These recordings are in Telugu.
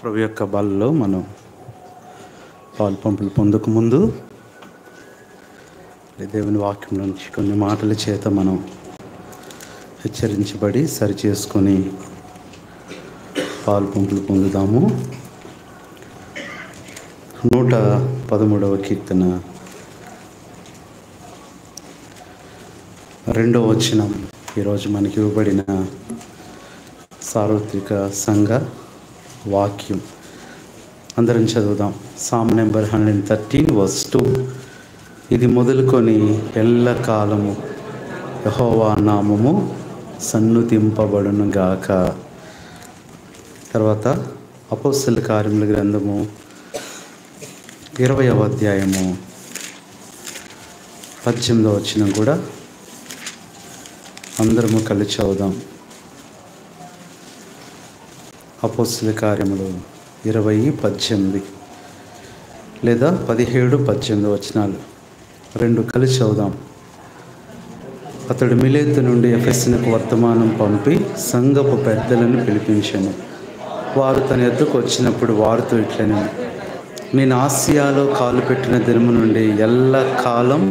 ప్రభు యొక్క బలలో మనం పాలు పంపులు పొందక ముందు దేవుని వాక్యం నుంచి కొన్ని మాటల చేత మనం హెచ్చరించబడి సరిచేసుకొని పాలు పంపులు పొందుదాము. 113వ కీర్తన 2వ వచనం ఈరోజు మనకి ఇవ్వబడిన సార్వత్రిక సంఘ వాక్యం. అందరం చదువుదాం. Psalm number 113 verse 2. ఇది మొదలుకొని ఎల్ల కాలము యెహోవా నామము సన్నుతింపబడును గాక. తర్వాత అపోస్తలుల కార్యముల గ్రంథము 20వ అధ్యాయము 18వ వచనం కూడా అందరము కలిసి చదువుదాం. అపోస్తలుల కార్యములు 20:18 లేదా 17-18 వచనాలు రెండు కలిసి చదువుదాం. అతడు మిలేతు నుండి ఎఫెసునకు వర్తమానం పంపి సంఘపు పెద్దలను పిలిపించాను. వారు తన ఎద్దుకు వచ్చినప్పుడు వారితో ఇట్లనే, నేను ఆసియాలో కాలు పెట్టిన దినము నుండి ఎల్ల కాలం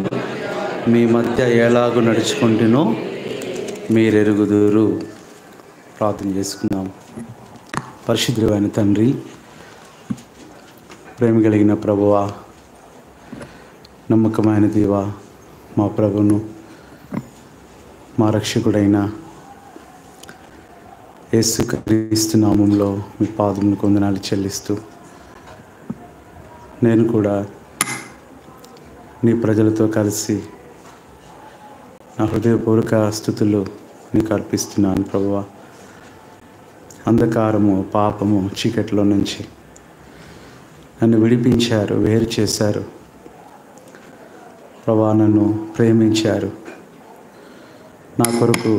మీ మధ్య ఎలాగూ నడుచుకుంటునో మీరెరుగుదురు. ప్రార్థన చేసుకుందాం. పరిశుద్ధుడైన తండ్రి, ప్రేమ కలిగిన ప్రభువా, నమ్మకమైన దేవా, మా ప్రభును మా రక్షకుడైన యేసుక్రీస్తు నామములో మీ పాదములకు వందనాలు చెల్లిస్తూ, నేను కూడా నీ ప్రజలతో కలిసి నా హృదయపూర్వక స్తుతులు నీకు అర్పిస్తున్నాను ప్రభువా. అంధకారము, పాపము, చీకటిలో నుంచి నన్ను విడిపించారు, వేరు చేశారు ప్రభువా. నన్ను ప్రేమించారు, నా కొరకు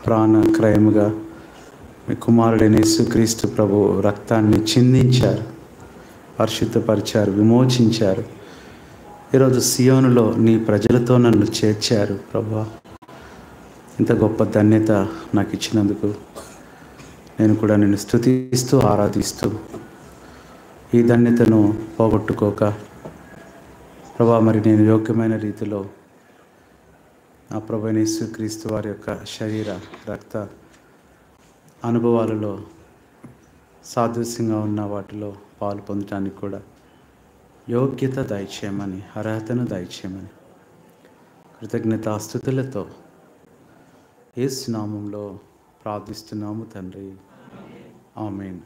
ప్రాణ క్రయముగా మీ కుమారుడైన యేసుక్రీస్తు ప్రభు రక్తాన్ని చిందించారు, పరిశుద్ధపరిచారు, విమోచించారు. ఈరోజు సియోనులో నీ ప్రజలతో నన్ను చేర్చారు ప్రభువా. ఇంత గొప్ప ధన్యత నాకు ఇచ్చినందుకు నేను కూడా నిన్ను స్తుతిస్తూ ఆరాధిస్తూ, ఈ ధన్యతను పోగొట్టుకోక ప్రభువా, మరి నేను యోగ్యమైన రీతిలో నా ప్రభువైన యేసుక్రీస్తు వారి యొక్క శరీర రక్త అనుభవాలలో సాదృశ్యంగా ఉన్న వాటిలో పాలు పొందటానికి కూడా యోగ్యత దయచేయమని, అర్హతను దయచేయమని కృతజ్ఞతాస్తుతులతో యేసు నామములో ప్రార్థిస్తున్నాము తండ్రి, ఆమేన్.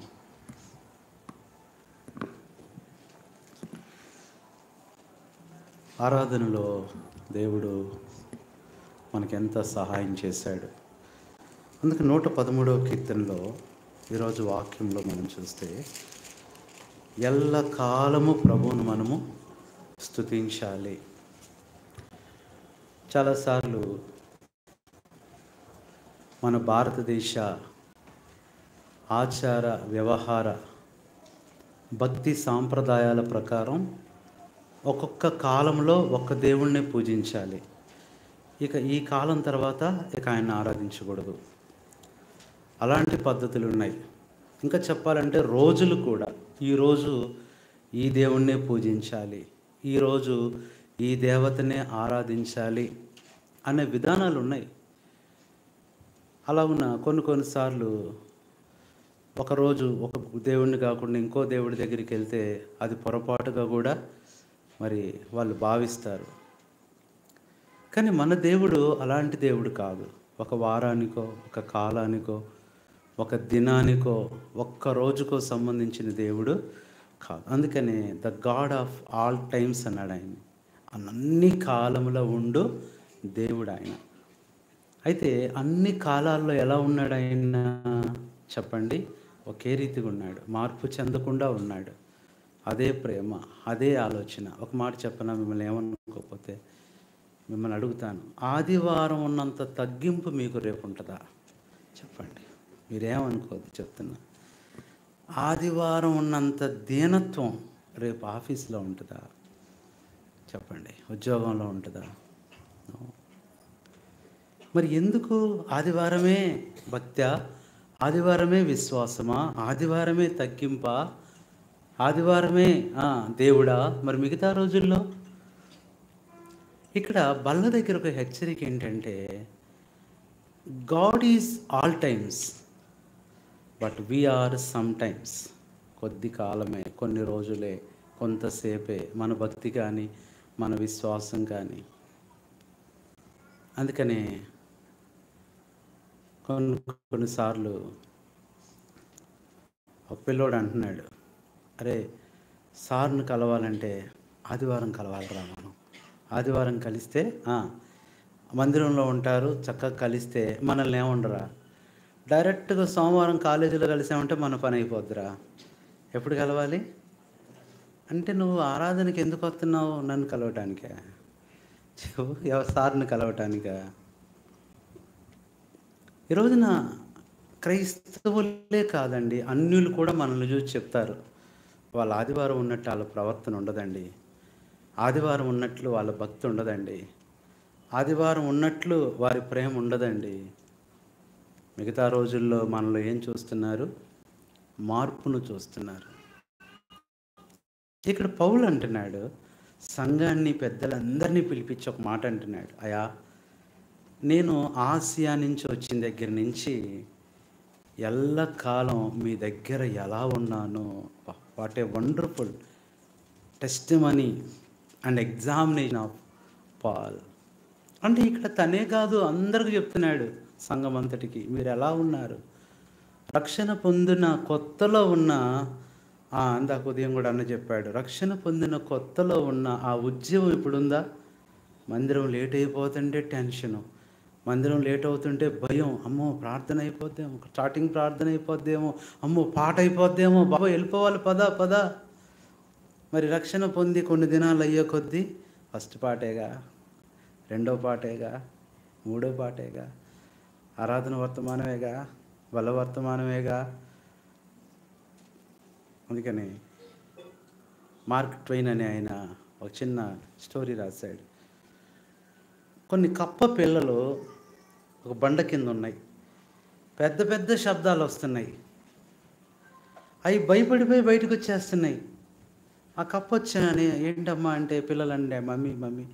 ఆరాధనలో దేవుడు మనకెంత సహాయం చేశాడు. అందుకే 113వ కీర్తనలో ఈరోజు వాక్యంలో మనం చూస్తే ఎల్ల కాలము ప్రభువును మనము స్తుతించాలి. చాలాసార్లు మన భారతదేశ ఆచార వ్యవహార భక్తి సాంప్రదాయాల ప్రకారం ఒక్కొక్క కాలంలో ఒక్క దేవుణ్ణి పూజించాలి. ఇక ఈ కాలం తర్వాత ఇక ఆయన్ని ఆరాధించకూడదు. అలాంటి పద్ధతులు ఉన్నాయి. ఇంకా చెప్పాలంటే రోజులు కూడా, ఈరోజు ఈ దేవుణ్ణే పూజించాలి, ఈరోజు ఈ దేవతనే ఆరాధించాలి అనే విధానాలు ఉన్నాయి. అలా ఉన్న కొన్నిసార్లు ఒకరోజు ఒక దేవుణ్ణి కాకుండా ఇంకో దేవుడి దగ్గరికి వెళ్తే అది పొరపాటుగా కూడా మరి వాళ్ళు భావిస్తారు. కానీ మన దేవుడు అలాంటి దేవుడు కాదు. ఒక వారానికో, ఒక కాలానికో, ఒక దినానికో, ఒక్క రోజుకో సంబంధించిన దేవుడు కాదు. అందుకనే the God of all times అన్నాడు ఆయన. అన్ని కాలములో ఉండు దేవుడు ఆయన. అయితే అన్ని కాలాల్లో ఎలా ఉన్నాడు ఆయన చెప్పండి? ఒకే రీతిగా ఉన్నాడు, మార్పు చెందకుండా ఉన్నాడు. అదే ప్రేమ, అదే ఆలోచన. ఒక మాట చెప్పనా, మిమ్మల్ని ఏమనుకోకపోతే మిమ్మల్ని అడుగుతాను, ఆదివారం ఉన్నంత తగ్గింపు మీకు రేపు ఉంటుందా? చెప్పండి, మీరేమనుకోవద్దు చెప్తున్నా. ఆదివారం ఉన్నంత దీనత్వం రేపు ఆఫీస్లో ఉంటుందా? చెప్పండి, ఉద్యోగంలో ఉంటుందా? మరి ఎందుకు ఆదివారమే భక్త్యా, ఆదివారమే విశ్వాసమా? ఆదివారమే తగ్గింపా? ఆదివారమే దేవుడా? మరి మిగతా రోజుల్లో? ఇక్కడ బల్ల దగ్గర ఒక హెచ్చరిక ఏంటంటే, God is all times but we are some times. కొద్ది కాలమే, కొన్ని రోజులే, కొంతసేపే మన భక్తి కానీ మన విశ్వాసం కానీ. అందుకనే కొన్నిసార్లు ఒక పిల్లోడు అంటున్నాడు, అరే సార్ని కలవాలంటే ఆదివారం కలవాలిరా మనం. ఆదివారం కలిస్తే మందిరంలో ఉంటారు, చక్కగా కలిస్తే మనల్ని ఏముండరా. డైరెక్ట్గా సోమవారం కాలేజీలో కలిసామంటే మన పని అయిపోద్దిరా. ఎప్పుడు కలవాలి అంటే, నువ్వు ఆరాధనకి ఎందుకు వస్తున్నావు? నన్ను కలవటానికే, సార్ని కలవటానికా? ఈ రోజున క్రైస్తవులే కాదండి, అన్యులు కూడా మనల్ని చూసి చెప్తారు, వాళ్ళ ఆదివారం ఉన్నట్టు వాళ్ళ ప్రవర్తన ఉండదండి, ఆదివారం ఉన్నట్లు వాళ్ళ భక్తి ఉండదండి, ఆదివారం ఉన్నట్లు వారి ప్రేమ ఉండదండి. మిగతా రోజుల్లో మనలో ఏం చూస్తున్నారు? మార్పును చూస్తున్నారు. ఇక్కడ పౌలు అంటున్నాడు, సంఘాన్ని పెద్దలందరినీ పిలిపించి ఒక మాట అంటున్నాడు, అయా నేను ఆసియా నుంచి వచ్చిన దగ్గర నుంచి ఎల్లకాలం మీ దగ్గర ఎలా ఉన్నానో, what a wonderful testimony and examination of Paul. అంటే ఇక్కడ తనే కాదు, అందరికీ చెప్తున్నాడు, సంఘం అంతటికి, మీరు ఎలా ఉన్నారు. రక్షణ పొందిన కొత్తలో ఉన్న అందాక ఉదయం కూడా అన్న చెప్పాడు, రక్షణ పొందిన కొత్తలో ఉన్న ఆ ఉద్యమం ఇప్పుడుందా? మందిరం లేట్ అయిపోతుంటే టెన్షను, మందిరం లేట్ అవుతుంటే భయం, అమ్మో ప్రార్థన అయిపోద్దేమో, స్టార్టింగ్ ప్రార్థన అయిపోద్దేమో, అమ్మో పాట అయిపోద్దేమో, బాబా వెళ్ళిపోవాలి, పదా. మరి రక్షణ పొంది కొన్ని దినాలు అయ్యే కొద్దీ ఫస్ట్ పాటేగా, రెండో పాటేగా, మూడో పాటేగా, ఆరాధన వర్తమానమేగా, బల వర్తమానమేగా. అందుకని మార్క్ ట్వైన్ అనే ఆయన ఒక చిన్న స్టోరీ రాశాడు. కొన్ని కప్ప పిల్లలు ఒక బండ కింద ఉన్నాయి, పెద్ద పెద్ద శబ్దాలు వస్తున్నాయి, అవి భయపడిపోయి బయటకు వచ్చేస్తున్నాయి. ఆ కప్ప వచ్చానని, ఏంటమ్మా అంటే, పిల్లలంటే, మమ్మీ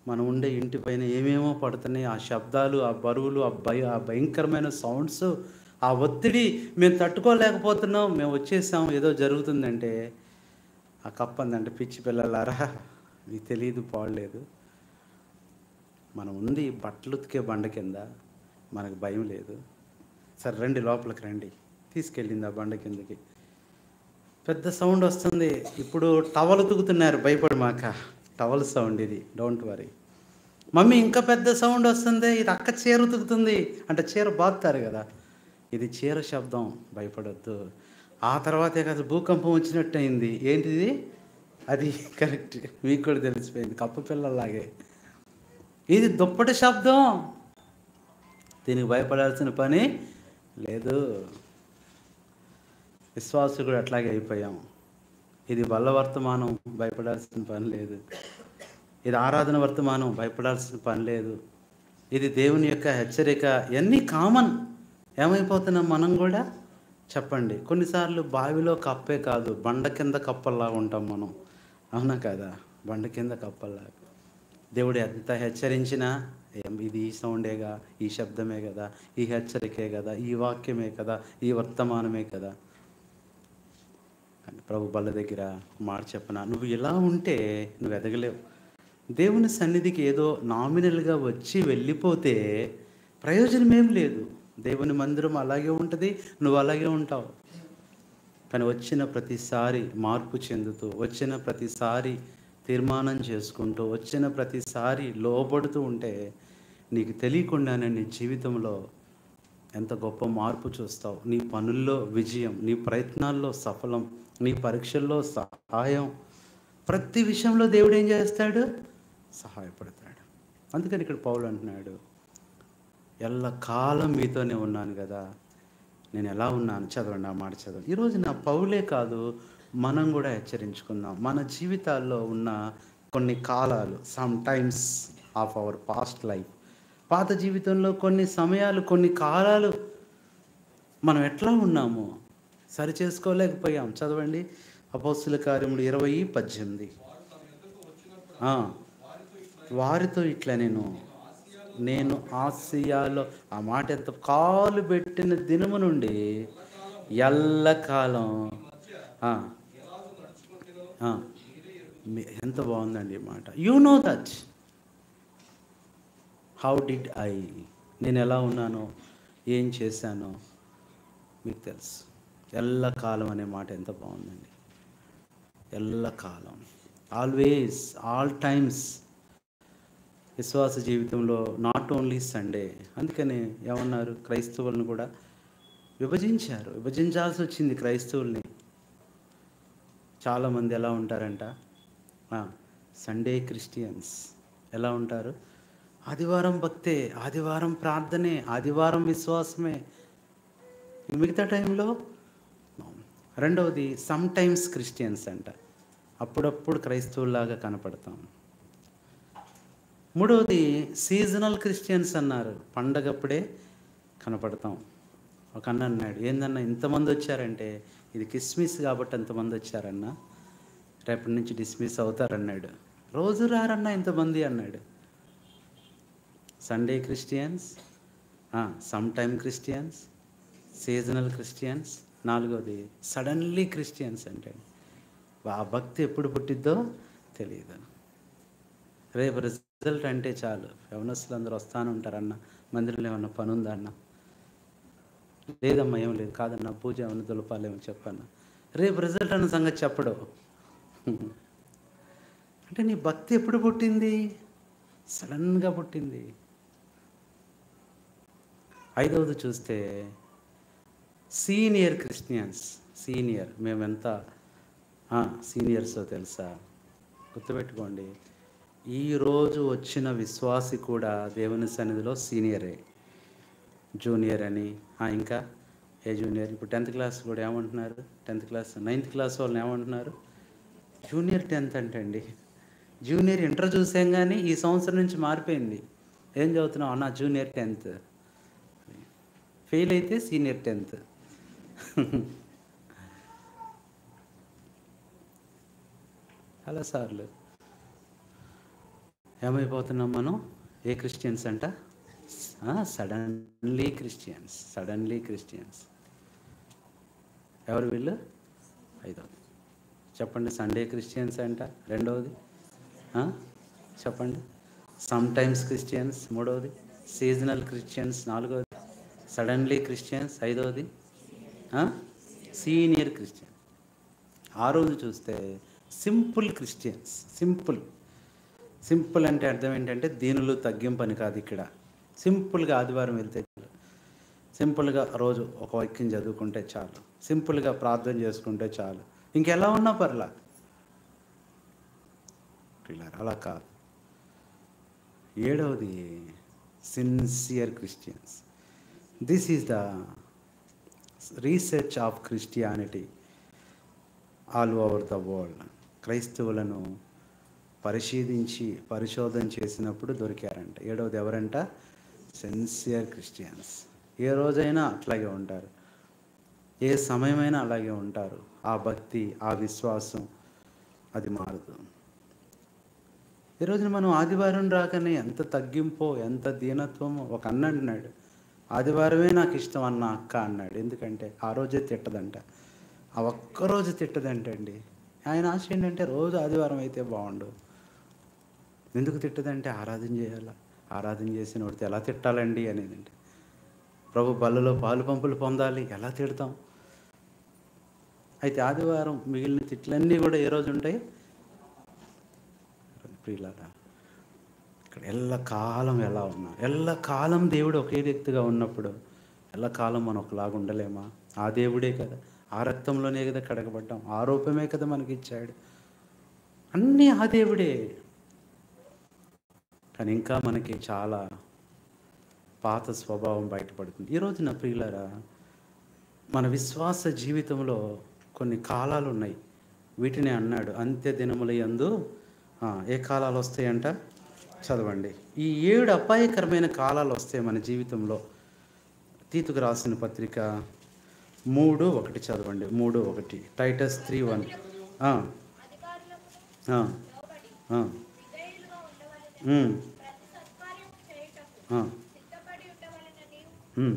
మనం ఉండే ఇంటి పైన ఏమేమో పడుతున్నాయి, ఆ శబ్దాలు, ఆ బరువులు, ఆ భయంకరమైన సౌండ్స్, ఆ ఒత్తిడి మేము తట్టుకోలేకపోతున్నాం, మేము వచ్చేసాం, ఏదో జరుగుతుందంటే, ఆ కప్ప అందంటే, పిచ్చి పిల్లలారా మీకు తెలియదు, పాడలేదు, మనం ఉంది బట్టలు ఉతికే బండ కింద, మనకు భయం లేదు, సరే రండి లోపలికి రండి. తీసుకెళ్ళింది ఆ బండ కిందకి. పెద్ద సౌండ్ వస్తుంది, ఇప్పుడు టవల్ ఉతుకుతున్నారు, భయపడి మాక, టవల్ సౌండ్ ఇది, డోంట్ వరీ. మమ్మీ ఇంకా పెద్ద సౌండ్ వస్తుంది, ఇది అక్క చీర ఉతుకుతుంది, అంటే చీర బాగుతారు కదా, ఇది చీర శబ్దం, భయపడొద్దు. ఆ తర్వాతే కదా భూకంపం వచ్చినట్టు అయింది, ఏంటిది అది, కరెక్ట్, మీకు కూడా తెలిసిపోయింది, కప్ప పిల్లలాగే, ఇది దుప్పటి శబ్దం, దీనికి భయపడాల్సిన పని లేదు. విశ్వాసులు కూడా అట్లాగే అయిపోయాం. ఇది బల్ల వర్తమానం, భయపడాల్సిన పని లేదు. ఇది ఆరాధన వర్తమానం, భయపడాల్సిన పని లేదు. ఇది దేవుని యొక్క హెచ్చరిక, ఇవన్నీ కామన్. ఏమైపోతున్నాం మనం కూడా? చెప్పండి. కొన్నిసార్లు బావిలో కప్పే కాదు, బండ కింద కప్పల్లాగా ఉంటాం మనం, అవునా కదా? బండ కింద కప్పల్లాగా. దేవుడు ఎంత హెచ్చరించినా, ఇది ఈ సౌండేగా, ఈ శబ్దమే కదా, ఈ హెచ్చరికే కదా, ఈ వాక్యమే కదా, ఈ వర్తమానమే కదా. ప్రభు బల్ల దగ్గర మాట చెప్పనా, నువ్వు ఇలా ఉంటే నువ్వు ఎదగలేవు. దేవుని సన్నిధికి ఏదో నామినల్గా వచ్చి వెళ్ళిపోతే ప్రయోజనం ఏం లేదు. దేవుని మందిరం అలాగే ఉంటుంది, నువ్వు అలాగే ఉంటావు. కానీ వచ్చిన ప్రతిసారి మార్పు చెందుతూ, వచ్చిన ప్రతిసారి తీర్మానం చేసుకుంటూ, వచ్చిన ప్రతిసారి లోబడుతూ ఉంటే నీకు తెలియకుండానే నీ జీవితంలో ఎంత గొప్ప మార్పు చూస్తావు. నీ పనుల్లో విజయం, నీ ప్రయత్నాల్లో సఫలం, నీ పరీక్షల్లో సహాయం, ప్రతి విషయంలో దేవుడు ఏం చేస్తాడు? సహాయపడతాడు. అందుకని ఇక్కడ పౌలు అంటున్నాడు, ఎల్లకాలం మీతోనే ఉన్నాను కదా. నేను ఎలా ఉన్నాను? చదవండి, ఆ మాట చదవండి. ఈరోజు నా పౌలే కాదు, మనం కూడా హెచ్చరించుకుందాం. మన జీవితాల్లో ఉన్న కొన్ని కాలాలు, some times of our past life, పాత జీవితంలో కొన్ని సమయాలు, కొన్ని కాలాలు మనం ఎట్లా ఉన్నాము సరి చేసుకోలేకపోయాం. చదవండి అపోస్తుల కార్యములు 20:18. వారితో ఇట్లా నేను ఆసియాలో, ఆ మాట ఎంత, కాలు పెట్టిన దినము నుండి ఎల్లకాలం. ఆ, ఆ, ఎంత బాగుందండి ఈ మాట. You know that how did I, నేను ఎలా ఉన్నానో, ఏం చేశానో మీకు తెలుసు. ఎల్లకాలం అనే మాట ఎంత బాగుందండి. ఎల్లకాలం, ఆల్వేస్, ఆల్ టైమ్స్. విశ్వాస జీవితంలో నాట్ ఓన్లీ సండే. అందుకని ఏమన్నారు, క్రైస్తవులను కూడా విభజించాల్సి వచ్చింది క్రైస్తవుల్ని. చాలామంది ఎలా ఉంటారంట, సండే క్రిస్టియన్స్ ఎలా ఉంటారు, ఆదివారం భక్తే, ఆదివారం ప్రార్థనే, ఆదివారం విశ్వాసమే, మిగతా టైంలో. రెండవది సమ్ టైమ్స్ క్రిస్టియన్స్ అంట, అప్పుడప్పుడు క్రైస్తవుల్లాగా కనపడతాం. మూడవది సీజనల్ క్రిస్టియన్స్ అన్నారు, పండగప్పుడే కనపడతాం. ఒక అన్న అన్నాడు, ఏందన్నా ఇంతమంది వచ్చారంటే, ఇది కిస్మిస్ కాబట్టి అంతమంది వచ్చారన్నా, రేపటి నుంచి డిస్మిస్ అవుతారన్నాడు. రోజు రారన్నా ఇంతమంది అన్నాడు. Sunday Christians, some time Christians, seasonal Christians. నాలుగవది సడన్లీ క్రిస్టియన్స్ అంటే, ఆ భక్తి ఎప్పుడు పుట్టిద్దో తెలియదు. రేపు రిజల్ట్ అంటే చాలు యవనస్తులు అందరూ వస్తాను ఉంటారన్న, మందిరంలో ఏమన్నా పని ఉందా అన్న, లేదమ్మా ఏం లేదు, కాదన్న పూజ ఏమన్నా దులపాలేమో చెప్పన్న, రేపు రిజల్ట్ అన్న సంగతి చెప్పడు. అంటే నీ భక్తి ఎప్పుడు పుట్టింది, సడన్గా పుట్టింది. ఐదవది చూస్తే సీనియర్ క్రిస్టియన్స్. సీనియర్, మేమెంత సీనియర్సో తెలుసా, గుర్తుపెట్టుకోండి. ఈరోజు వచ్చిన విశ్వాసి కూడా దేవుని సన్నిధిలో సీనియరే. జూనియర్ అని, ఇంకా ఏ జూనియర్, ఇప్పుడు 10th క్లాస్ కూడా ఏమంటున్నారు, 10th క్లాస్ 9th క్లాస్ వాళ్ళని ఏమంటున్నారు, జూనియర్ 10th అంటండి. జూనియర్ ఇంటర్ చూసాం కానీ ఈ సంవత్సరం నుంచి మారిపోయింది. ఏం చదువుతున్నావు అన్న, జూనియర్ 10th, ఫెయిల్ అయితే సీనియర్ 10th. అలా సార్లు ఏమైపోతున్నాం మనం, ఏ క్రిస్టియన్స్ అంట, సడన్లీ క్రిస్టియన్స్. ఎవరు వీళ్ళు, ఐదవది చెప్పండి, సండే క్రిస్టియన్స్ అంట. రెండవది చెప్పండి, సమ్ టైమ్స్ క్రిస్టియన్స్. మూడవది సీజనల్ క్రిస్టియన్స్. నాలుగవది సడన్లీ క్రిస్టియన్స్. ఐదవది సీనియర్ క్రిస్టియన్. ఆరవది చూస్తే సింపుల్ క్రిస్టియన్స్. సింపుల్ అంటే అర్థం ఏంటంటే దీనులు, తగ్గింపని కాదు. ఇక్కడ సింపుల్గా ఆదివారం వెళ్తే చాలు, సింపుల్గా రోజు ఒక వాక్యం చదువుకుంటే చాలు, సింపుల్గా ప్రార్థన చేసుకుంటే చాలు, ఇంకెలా ఉన్నా పర్లా. అలా కాదు. ఏడవది sincere Christians. This is the research of Christianity all over the world. క్రైస్తవులను పరిశోధన చేసినప్పుడు దొరికారంట. ఏడవది ఎవరంట, సిన్సియర్ క్రిస్టియన్స్. ఏ రోజైనా అట్లాగే ఉంటారు, ఏ సమయమైనా అలాగే ఉంటారు. ఆ భక్తి, ఆ విశ్వాసం అది మారదు. ఈరోజున మనం ఆదివారం రాకనే ఎంత తగ్గింపో, ఎంత దీనత్వమో. ఒక అన్న అన్నాడు, ఆదివారమే నాకు ఇష్టం అన్న అక్క అన్నాడు. ఎందుకంటే ఆ రోజే తిట్టదంట, ఆ ఒక్కరోజు తిట్టదంటండి. ఆయన ఆశ ఏంటంటే రోజు ఆదివారం అయితే బాగుండు. ఎందుకు తిట్టదంటే ఆరాధన చేయాల, ఆరాధన చేసిన వాడితే ఎలా తిట్టాలండి అనేదండి. ప్రభు బల్లలో పాలు పంపులు పొందాలి, ఎలా తిడతాం. అయితే ఆదివారం మిగిలిన తిట్లన్నీ కూడా ఏ రోజు ఉంటాయి, ప్రియులారా. ఇక్కడ ఎల్లకాలం ఎలా ఉన్నా, ఎల్లకాలం దేవుడు ఒకే వ్యక్తిగా ఉన్నప్పుడు ఎల్లకాలం మనం ఒకలాగా ఉండలేమా? ఆ దేవుడే కదా, ఆ రక్తంలోనే కదా కడగబడ్డాం, ఆ రూపమే కదా మనకిచ్చాడు, అన్నీ ఆ దేవుడే. కానీ ఇంకా మనకి చాలా పాత స్వభావం బయటపడుతుంది. ఈరోజు నా ప్రియులారా, మన విశ్వాస జీవితంలో కొన్ని కాలాలు ఉన్నాయి. వీటిని అన్నాడు అంత్య దినముల యందు ఏ కాలాలు వస్తాయంట, చదవండి. ఈ 7 అపాయకరమైన కాలాలు వస్తాయి మన జీవితంలో. తీతుకు రాసిన పత్రిక 3:1 చదవండి. 3:1 టైటస్ 3:1. ఆ, ఆ, ఆ, ఉమ్, ఆ, ఉమ్,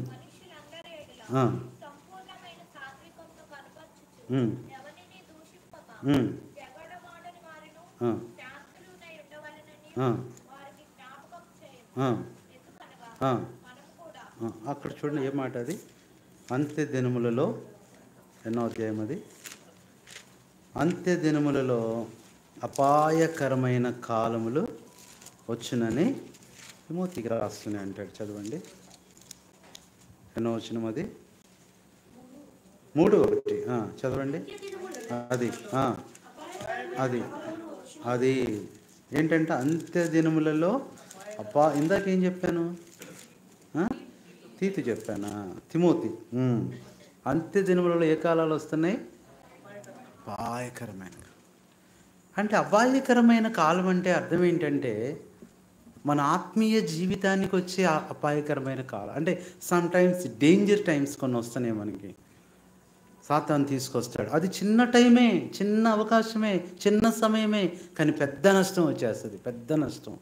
ఆ, ఉమ్, ఉమ్, ఆ, ఆ, ఆ, ఆ, ఆ. అక్కడ చూడండి ఏ మాట అది. అంత్య దినములలో ఎన్నో అధ్యాయం అది. అంత్య దినములలో అపాయకరమైన కాలములు వచ్చునని తిమోతికి రాస్తున్నాయి అంటాడు. చదవండి ఎన్నో వచనం అది. 3:1 చదవండి. అది అది అది ఏంటంటే అంత్య దినములలో ఇందాక ఏం చెప్పాను? ఆ? తీతు చెప్పానా? తిమోతి. అంత్య దినములలో ఏ కాలాలు వస్తున్నాయి? అపాయకరమైన. అంటే అపాయకరమైన కాలం అంటే అర్థం ఏంటంటే మన ఆత్మీయ జీవితానికి వచ్చే అపాయకరమైన కాలం. అంటే సమ్ టైమ్స్ డేంజర్ టైమ్స్ కొన్ని వస్తున్నాయి మనకి. సాతాను తీసుకొస్తాడు. అది చిన్న టైమే, చిన్న అవకాశమే, చిన్న సమయమే, కానీ పెద్ద నష్టం వచ్చేస్తుంది. పెద్ద నష్టం.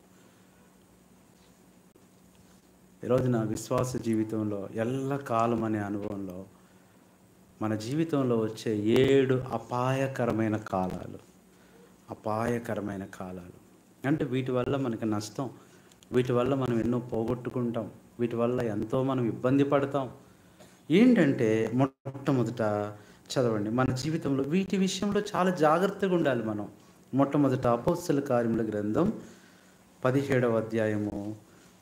ఈరోజు నా విశ్వాస జీవితంలో ఎల్లకాలం అనే అనుభవంలో మన జీవితంలో వచ్చే 7 అపాయకరమైన కాలాలు. అపాయకరమైన కాలాలు అంటే వీటి వల్ల మనకి నష్టం, వీటి వల్ల మనం ఎన్నో పోగొట్టుకుంటాం, వీటి వల్ల ఎంతో మనం ఇబ్బంది పడతాం. ఏంటంటే మొట్టమొదట చదవండి, మన జీవితంలో వీటి విషయంలో చాలా జాగ్రత్తగా ఉండాలి మనం. మొట్టమొదట అపోస్తల కార్యముల గ్రంథం 17వ అధ్యాయము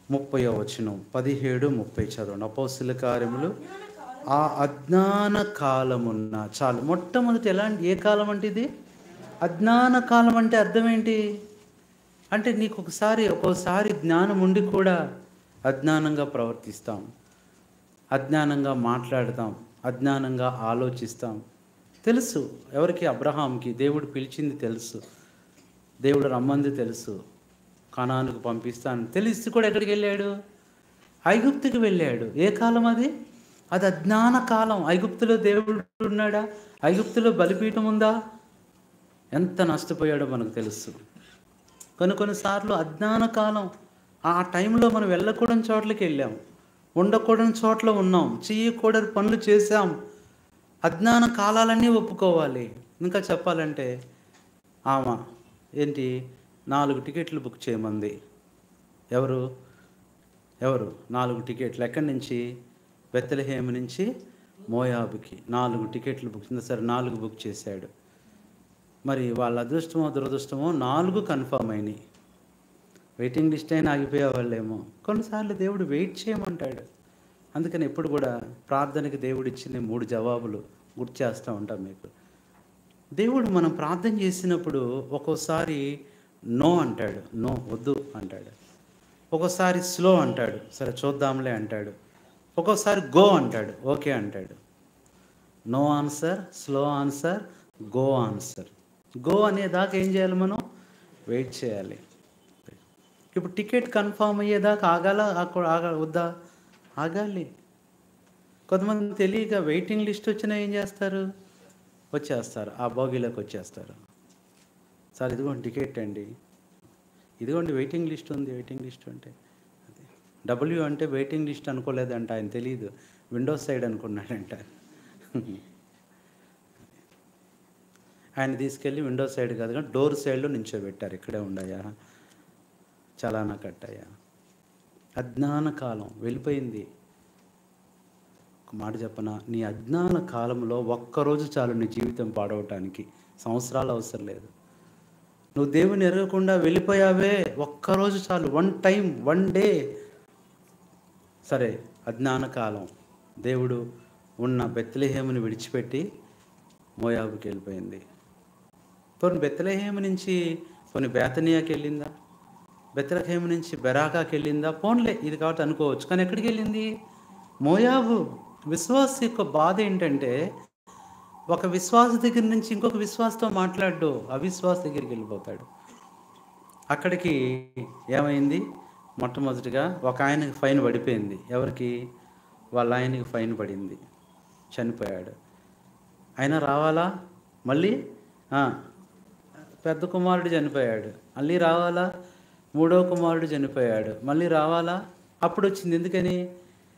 30వ వచనం. 17:30 చదవండి. అపోస్తల కార్యములు. ఆ అజ్ఞాన కాలమున్న చాలు. మొట్టమొదటి ఏ కాలం అంటే ఇది? అజ్ఞాన కాలం. అంటే అర్థం ఏంటి? అంటే నీకు ఒక్కోసారి జ్ఞానం ఉండి కూడా అజ్ఞానంగా ప్రవర్తిస్తాం, అజ్ఞానంగా మాట్లాడతాం, అజ్ఞానంగా ఆలోచిస్తాం. తెలుసు ఎవరికి? అబ్రహాంకి దేవుడు పిలిచింది తెలుసు, దేవుడు రమ్మంది తెలుసు, కనానుకు పంపిస్తాను తెలిసి కూడా ఎక్కడికి వెళ్ళాడు? ఐగుప్తుకి వెళ్ళాడు. ఏ కాలం అది? అది అజ్ఞాన కాలం. ఐగుప్తులో దేవుడు ఉన్నాడా? ఐగుప్తులో బలిపీఠం ఉందా? ఎంత నష్టపోయాడో మనకు తెలుసు. కొన్నిసార్లు అజ్ఞాన కాలం. ఆ టైంలో మనం వెళ్ళకూడని చోట్లకి వెళ్ళాం, ఉండకూడని చోట్ల ఉన్నాం, చేయకూడని పనులు చేశాం. అజ్ఞాన కాలాలన్నీ ఒప్పుకోవాలి. ఇంకా చెప్పాలంటే ఆమె ఏంటి 4 టికెట్లు బుక్ చేయమంది. ఎవరు 4 టికెట్లు ఎక్కడి నుంచి? బెత్లెహేము నుంచి మోయాబుకి 4 టికెట్లు బుక్. సరే 4 బుక్ చేశాడు. మరి వాళ్ళ అదృష్టమో దురదృష్టమో 4 కన్ఫర్మ్ అయినాయి. వెయిటింగ్ లిస్ట్ అయినా ఆగిపోయే వాళ్ళేమో. కొన్నిసార్లు దేవుడు వెయిట్ చేయమంటాడు. అందుకని ఎప్పుడు కూడా ప్రార్థనకి దేవుడు ఇచ్చిన 3 జవాబులు గుర్తు చేస్తూ ఉంటాం మీకు. దేవుడు మనం ప్రార్థన చేసినప్పుడు ఒక్కోసారి నో అంటాడు, నో వద్దు అంటాడు. ఒక్కోసారి స్లో అంటాడు, సరే చూద్దాంలే అంటాడు. ఒక్కోసారి గో అంటాడు, ఓకే అంటాడు. No answer, slow answer, go answer. Go అనేదాకా ఏం చేయాలి? మనం వెయిట్ చేయాలి. ఇప్పుడు టికెట్ కన్ఫామ్ అయ్యేదాకా వద్దా? ఆగాలి. కొంతమంది తెలియక వెయిటింగ్ లిస్ట్ వచ్చినా ఏం చేస్తారు? వచ్చేస్తారు, ఆ బోగీలోకి వచ్చేస్తారు. సార్ ఇదిగోండి టికెట్ అండి, ఇదిగోండి వెయిటింగ్ లిస్ట్ ఉంది. వెయిటింగ్ లిస్ట్ అంటే డబ్ల్యూ అంటే వెయిటింగ్ లిస్ట్ అనుకోలేదంట ఆయన, తెలియదు, విండోస్ సైడ్ అనుకున్నాడంట. ఆయన తీసుకెళ్ళి విండో సైడ్ కాదు కానీ డోర్ సైడ్లో నించోబెట్టారు. ఇక్కడే ఉండయా, చలానా కట్టయ్యా. అజ్ఞాన కాలం వెళ్ళిపోయింది. ఒక మాట చెప్పనా, నీ అజ్ఞాన కాలంలో ఒక్కరోజు చాలు నీ జీవితం పాడవటానికి. సంవత్సరాలు అవసరం లేదు. నువ్వు దేవుని ఎరగకుండా వెళ్ళిపోయావే, ఒక్కరోజు చాలు. 1 టైం 1 డే. సరే అజ్ఞాన కాలం. దేవుడు ఉన్న బెత్లెహేముని విడిచిపెట్టి మోయాబుకి వెళ్ళిపోయింది. పోనీ బెత్లెహేము నుంచి బేతనియాకి వెళ్ళిందా? బెత్లెహేము నుంచి బెరాకాకి వెళ్ళిందా? పోన్లే ఇది కాబట్టి అనుకోవచ్చు. కానీ ఎక్కడికి వెళ్ళింది? మోయాబు. విశ్వాస యొక్క బాధ ఏంటంటే ఒక విశ్వాస దగ్గర నుంచి ఇంకొక విశ్వాసతో మాట్లాడు, అవిశ్వాస దగ్గరికి వెళ్ళిపోతాడు. అక్కడికి ఏమైంది? మొట్టమొదటిగా ఒక ఆయనకి ఫైన్ పడిపోయింది. ఎవరికి? వాళ్ళ ఆయనకి ఫైన్ పడింది. చనిపోయాడు. అయినా రావాలా మళ్ళీ? ఆ, పెద్ద కుమారుడు చనిపోయాడు, మళ్ళీ రావాలా? మూడో కుమారుడు చనిపోయాడు, మళ్ళీ రావాలా? అప్పుడు వచ్చింది. ఎందుకని?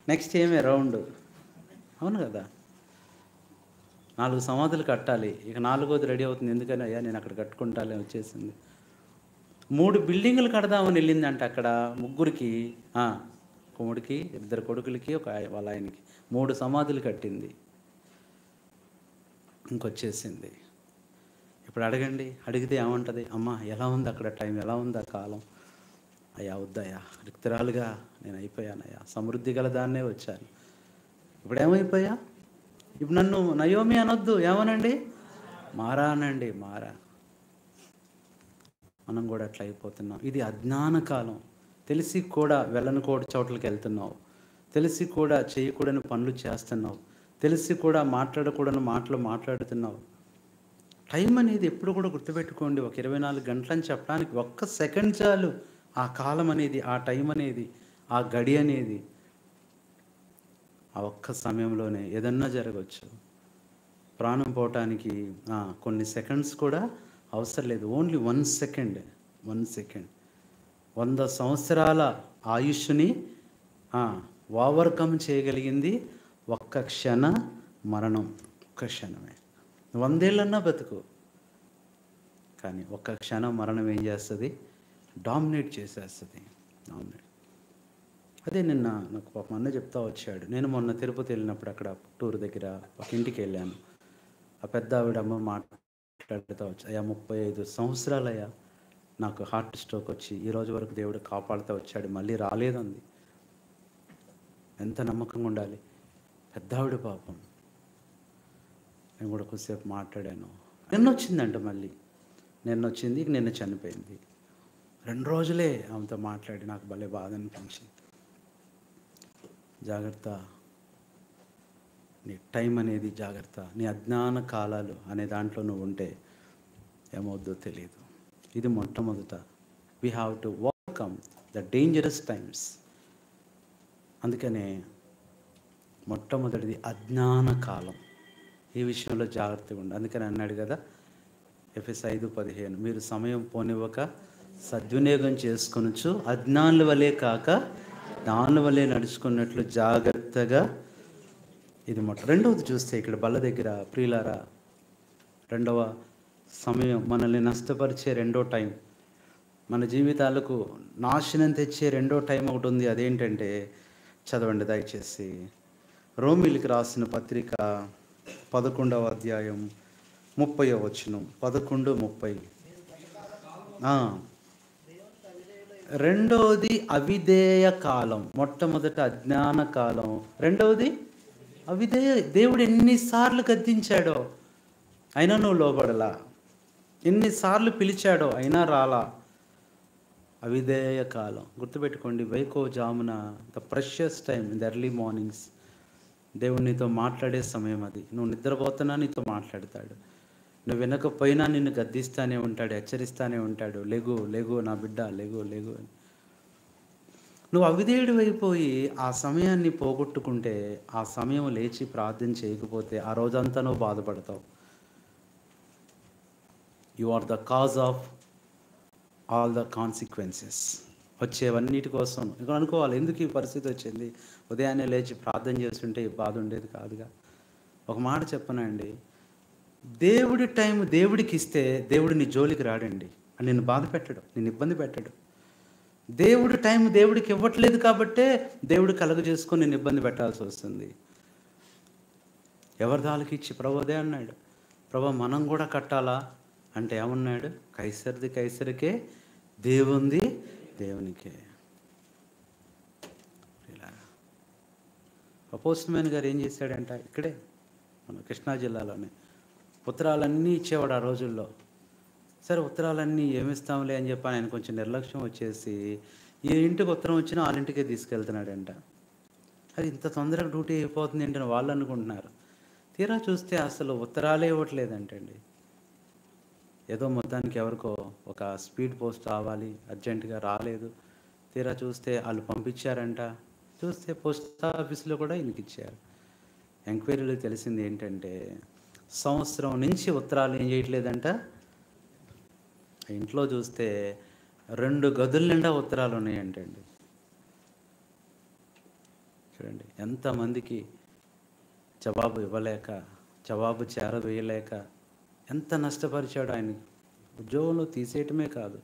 నెక్స్ట్ ఏమే రౌండ్. అవును కదా, 4 సమాధులు కట్టాలి, ఇక 4వది రెడీ అవుతుంది. ఎందుకని? అయ్యా నేను అక్కడ కట్టుకుంటాలే వచ్చేసింది. 3 బిల్డింగులు కడదామని వెళ్ళిందంట అక్కడ ముగ్గురికి. కుముడికి, 2 కొడుకులకి, వాళ్ళ ఆయనకి 3 సమాధులు కట్టింది. ఇంకొచ్చేసింది. ఇప్పుడు అడగండి, అడిగితే ఏమంటుంది? అమ్మ ఎలా ఉంది అక్కడ టైం, ఎలా ఉంది ఆ కాలం? అయ్యా వద్దయ్యా, రిక్తురాలుగా నేను అయిపోయానయ్యా, సమృద్ధి గల దాన్నే వచ్చాను. ఇప్పుడు ఏమైపోయా? ఇప్పుడు నన్ను నయోమి అనొద్దు, ఏమనండి? మారా అనండి, మారా. మనం కూడా అట్లా అయిపోతున్నాం. ఇది అజ్ఞాన కాలం. తెలిసి కూడా వెళ్ళని చోట్లకి వెళ్తున్నావు, తెలిసి కూడా చేయకూడని పనులు చేస్తున్నావు, తెలిసి కూడా మాట్లాడకూడని మాటలు మాట్లాడుతున్నావు. టైం అనేది ఎప్పుడు కూడా గుర్తుపెట్టుకోండి. ఒక 24 గంటలని చెప్పడానికి 1 సెకండ్ చాలు. ఆ కాలం అనేది, ఆ టైం అనేది, ఆ గడి అనేది, ఆ ఒక్క సమయంలోనే ఏదన్నా జరగవచ్చు. ప్రాణం పోవటానికి కొన్ని సెకండ్స్ కూడా అవసరం లేదు. Only 1 second. 1 సెకండ్ 100 సంవత్సరాల ఆయుష్ని ఓవర్కమ్ చేయగలిగింది ఒక్క క్షణ మరణం. ఒక్క క్షణమే. 100 ఏళ్ళన్నా బతుకు, కానీ ఒక్క క్షణం మరణం ఏం చేస్తుంది? డామినేట్ చేసేస్తుంది. డామినేట్. అదే నిన్న నాకు ఒక అన్న చెప్తా వచ్చాడు. నేను మొన్న తిరుపతి వెళ్ళినప్పుడు అక్కడ పుట్టూరు దగ్గర ఒక ఇంటికి వెళ్ళాను. ఆ పెద్ద ఆవిడమ్మ మాట్లాడుతూ వచ్చి, అయ్యా 35 సంవత్సరాలయ్యా నాకు హార్ట్ స్ట్రోక్ వచ్చి ఈ రోజు వరకు దేవుడు కాపాడుతూ వచ్చాడు, మళ్ళీ రాలేదంది. ఎంత నమ్మకంగా ఉండాలి. పెద్ద ఆవిడ పాపం. నేను కూడా కొద్దిసేపు మాట్లాడాను. నిన్న వచ్చిందంట, మళ్ళీ నిన్న వచ్చింది, నిన్న చనిపోయింది. 2 రోజులే ఆమెతో మాట్లాడి నాకు భలే బాధ అనిపించింది. జాగ్రత్త, నీ టైం అనేది జాగ్రత్త. నీ అజ్ఞాన కాలాలు అనే దాంట్లో నువ్వు ఉంటే ఏమవుద్దో తెలియదు. ఇది మొట్టమొదట. We have to overcome the dangerous times. అందుకనే మొట్టమొదటిది అజ్ఞాన కాలం. ఈ విషయంలో జాగ్రత్తగా ఉండి. అందుకని అన్నాడు కదా ఎఫెసీ 5:15, మీరు సమయం పోనివ్వక సద్వినియోగం చేసుకొనొచ్చు, అజ్ఞానుల వలె కాక జ్ఞానుల వలె నడుచుకున్నట్లు జాగ్రత్తగా. ఇది రెండవది చూస్తే ఇక్కడ బల్ల దగ్గర ప్రియులారా, రెండవ సమయం మనల్ని నష్టపరిచే రెండో టైం, మన జీవితాలకు నాశనం తెచ్చే రెండో టైం ఒకటి ఉంది. అదేంటంటే, చదవండి దయచేసి. రోమీయులకు రాసిన పత్రిక 11వ అధ్యాయం 30వ వచనం. 11:30. రెండవది అవిధేయ కాలం. మొట్టమొదట అజ్ఞాన కాలం, రెండవది అవిధేయ. దేవుడు ఎన్నిసార్లు గద్దించాడో అయినా నువ్వు లోబడలా, ఎన్నిసార్లు పిలిచాడో అయినా రాలా. అవిధేయ కాలం. గుర్తుపెట్టుకోండి, వైకో జామున, the precious time in the early mornings. దేవుడు నీతో మాట్లాడే సమయం అది. నువ్వు నిద్రపోతున్నా నీతో మాట్లాడతాడు, నువ్వు వినకపోయినా నిన్ను గద్దిస్తానే ఉంటాడు, హెచ్చరిస్తానే ఉంటాడు. లెగు లెగు నా బిడ్డ, లెగు లెగు అని. నువ్వు అవిధేయుడు అయిపోయి ఆ సమయాన్ని పోగొట్టుకుంటే, ఆ సమయం లేచి ప్రార్థన చేయకపోతే ఆ రోజంతా నువ్వు బాధపడతావు. You are the cause of all the consequences. వచ్చేవన్నిటి కోసం ఇక్కడ అనుకోవాలి, ఎందుకు ఈ పరిస్థితి వచ్చింది? ఉదయాన్నే లేచి ప్రార్థన చేస్తుంటే ఈ బాధ ఉండేది కాదుగా. ఒక మాట చెప్పనండి, దేవుడి టైం దేవుడికి ఇస్తే దేవుడు నీ జోలికి రాడండి. నిన్ను బాధ పెట్టడు, నిన్ను ఇబ్బంది పెట్టడు. దేవుడి టైం దేవుడికి ఇవ్వట్లేదు కాబట్టే దేవుడు కలుగ చేసుకొని నిన్ను ఇబ్బంది పెట్టాల్సి వస్తుంది. ఎవరి దానికి ఇచ్చి ప్రభు అదే అన్నాడు, ప్రభు మనం కూడా కట్టాలా అంటే ఏమన్నాడు? కైసరిది కైసరికే, దేవుంది దేవునికే. ఇలా అపోస్తలుడైన గారు ఏం చేశాడంట, ఇక్కడే మన కృష్ణా జిల్లాలోనే ఉత్తరాలన్నీ ఇచ్చేవాడు ఆ రోజుల్లో. సరే ఉత్తరాలన్నీ ఏమిస్తాంలే అని చెప్పి ఆయన కొంచెం నిర్లక్ష్యం వచ్చేసి ఈ ఇంటికి ఉత్తరం వచ్చినా వాళ్ళ ఇంటికే తీసుకెళ్తున్నాడంట. అది ఇంత తొందరగా డ్యూటీ అయిపోతుంది ఏంటని వాళ్ళు అనుకుంటున్నారు. తీరా చూస్తే అసలు ఉత్తరాలే ఇవ్వట్లేదంటండి. ఏదో మొత్తానికి ఎవరికో ఒక స్పీడ్ పోస్ట్ రావాలి, అర్జెంటుగా రాలేదు. తీరా చూస్తే వాళ్ళు పంపించారంట. చూస్తే పోస్ట్ ఆఫీస్లో కూడా ఈయనకి ఇచ్చారు. ఎంక్వైరీలో తెలిసింది ఏంటంటే సంవత్సరం నుంచి ఉత్తరాలు ఏం చేయట్లేదంట. ఇంట్లో చూస్తే 2 గదుల నిండా ఉత్తరాలు ఉన్నాయంటండి. చూడండి ఎంతమందికి జవాబు ఇవ్వలేక, జవాబు చేరవేయలేక ఎంత నష్టపరిచాడు ఆయన. ఉద్యోగంలో తీసేయటమే కాదు,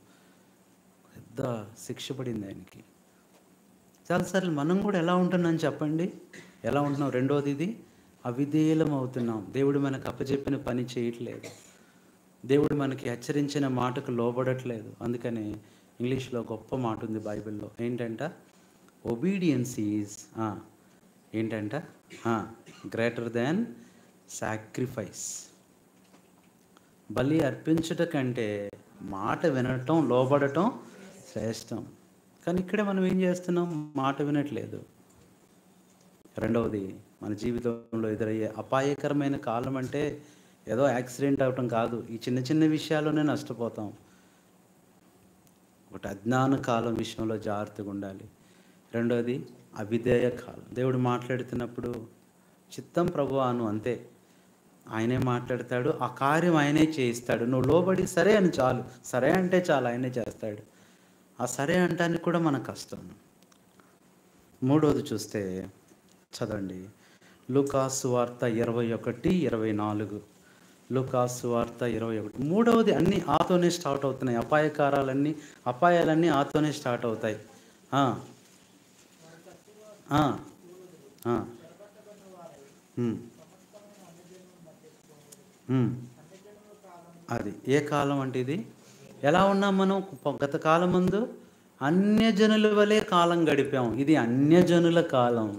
పెద్ద శిక్ష పడింది ఆయనకి. చాలాసార్లు మనం కూడా ఎలా ఉంటున్నాం చెప్పండి, ఎలా ఉంటున్నాం? రెండోది ఇది అవిధేయులం అవుతున్నాం. దేవుడు మనకు అప్పచెప్పిన పని చేయట్లేదు, దేవుడు మనకి హెచ్చరించిన మాటకు లోబడట్లేదు. అందుకని ఇంగ్లీష్లో గొప్ప మాట ఉంది బైబిల్లో, ఏంటంట? ఒబీడియన్స్ ఈజ్ ఏంటంట గ్రేటర్ దాన్ సాక్రిఫైస్. బలి అర్పించుట కంటే మాట వినటం, లోబడటం శ్రేష్టం. కానీ ఇక్కడే మనం ఏం చేస్తున్నాం? మాట వినట్లేదు. రెండవది, మన జీవితంలో ఎదురయ్యే అపాయకరమైన కాలం అంటే ఏదో యాక్సిడెంట్ అవటం కాదు. ఈ చిన్న చిన్న విషయాల్లోనే నష్టపోతాం. ఒకటి అజ్ఞాన కాలం విషయంలో జాగ్రత్తగా ఉండాలి. రెండవది అవిధేయ కాలం. దేవుడు మాట్లాడుతున్నప్పుడు చిత్తం ప్రభువాను అంతే, ఆయనే మాట్లాడతాడు, ఆ కార్యం ఆయనే చేయిస్తాడు. నువ్వు లోబడి సరే అని చాలు, సరే అంటే చాలు, ఆయనే చేస్తాడు. ఆ సరే అంటానికి కూడా మన కష్టం. మూడవది చూస్తే చదవండి, లూకాసు వార్త 21:24. లూకాసు వార్త 21. మూడవది, అన్నీ ఆతోనే స్టార్ట్ అవుతున్నాయి. అపాయాలన్నీ ఆతోనే స్టార్ట్ అవుతాయి. అది ఏ కాలం అంటే ఇది? ఎలా ఉన్నాం మనం? గత కాలం ముందు అన్యజనుల వలె కాలం గడిపాం. ఇది అన్యజనుల కాలం.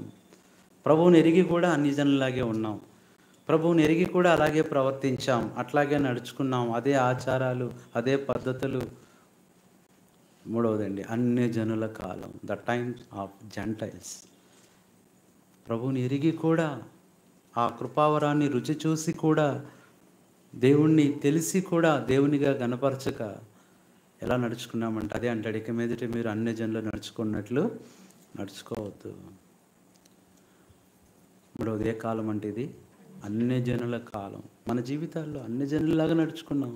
ప్రభువుని ఎరిగి కూడా అన్యజనులాగే ఉన్నాం. ప్రభువుని ఎరిగి కూడా అలాగే ప్రవర్తించాం, అట్లాగే నడుచుకున్నాం, అదే ఆచారాలు, అదే పద్ధతులు. మూడవదండి, అన్యజనుల కాలం, ద టైమ్స్ ఆఫ్ జెంటైల్స్. ప్రభువుని ఎరిగి కూడా, ఆ కృపావరాన్ని రుచి చూసి కూడా, దేవుణ్ణి తెలిసి కూడా దేవునిగా గణపరచక ఎలా నడుచుకున్నామంటే అదే అంటాడు, ఇక మీదట మీరు అన్యజనులు నడుచుకున్నట్లు నడుచుకోవద్దు. మూడవది ఏ కాలం అంటే ఇది? అన్యజనుల కాలం. మన జీవితాల్లో అన్యజనులాగా నడుచుకున్నాం,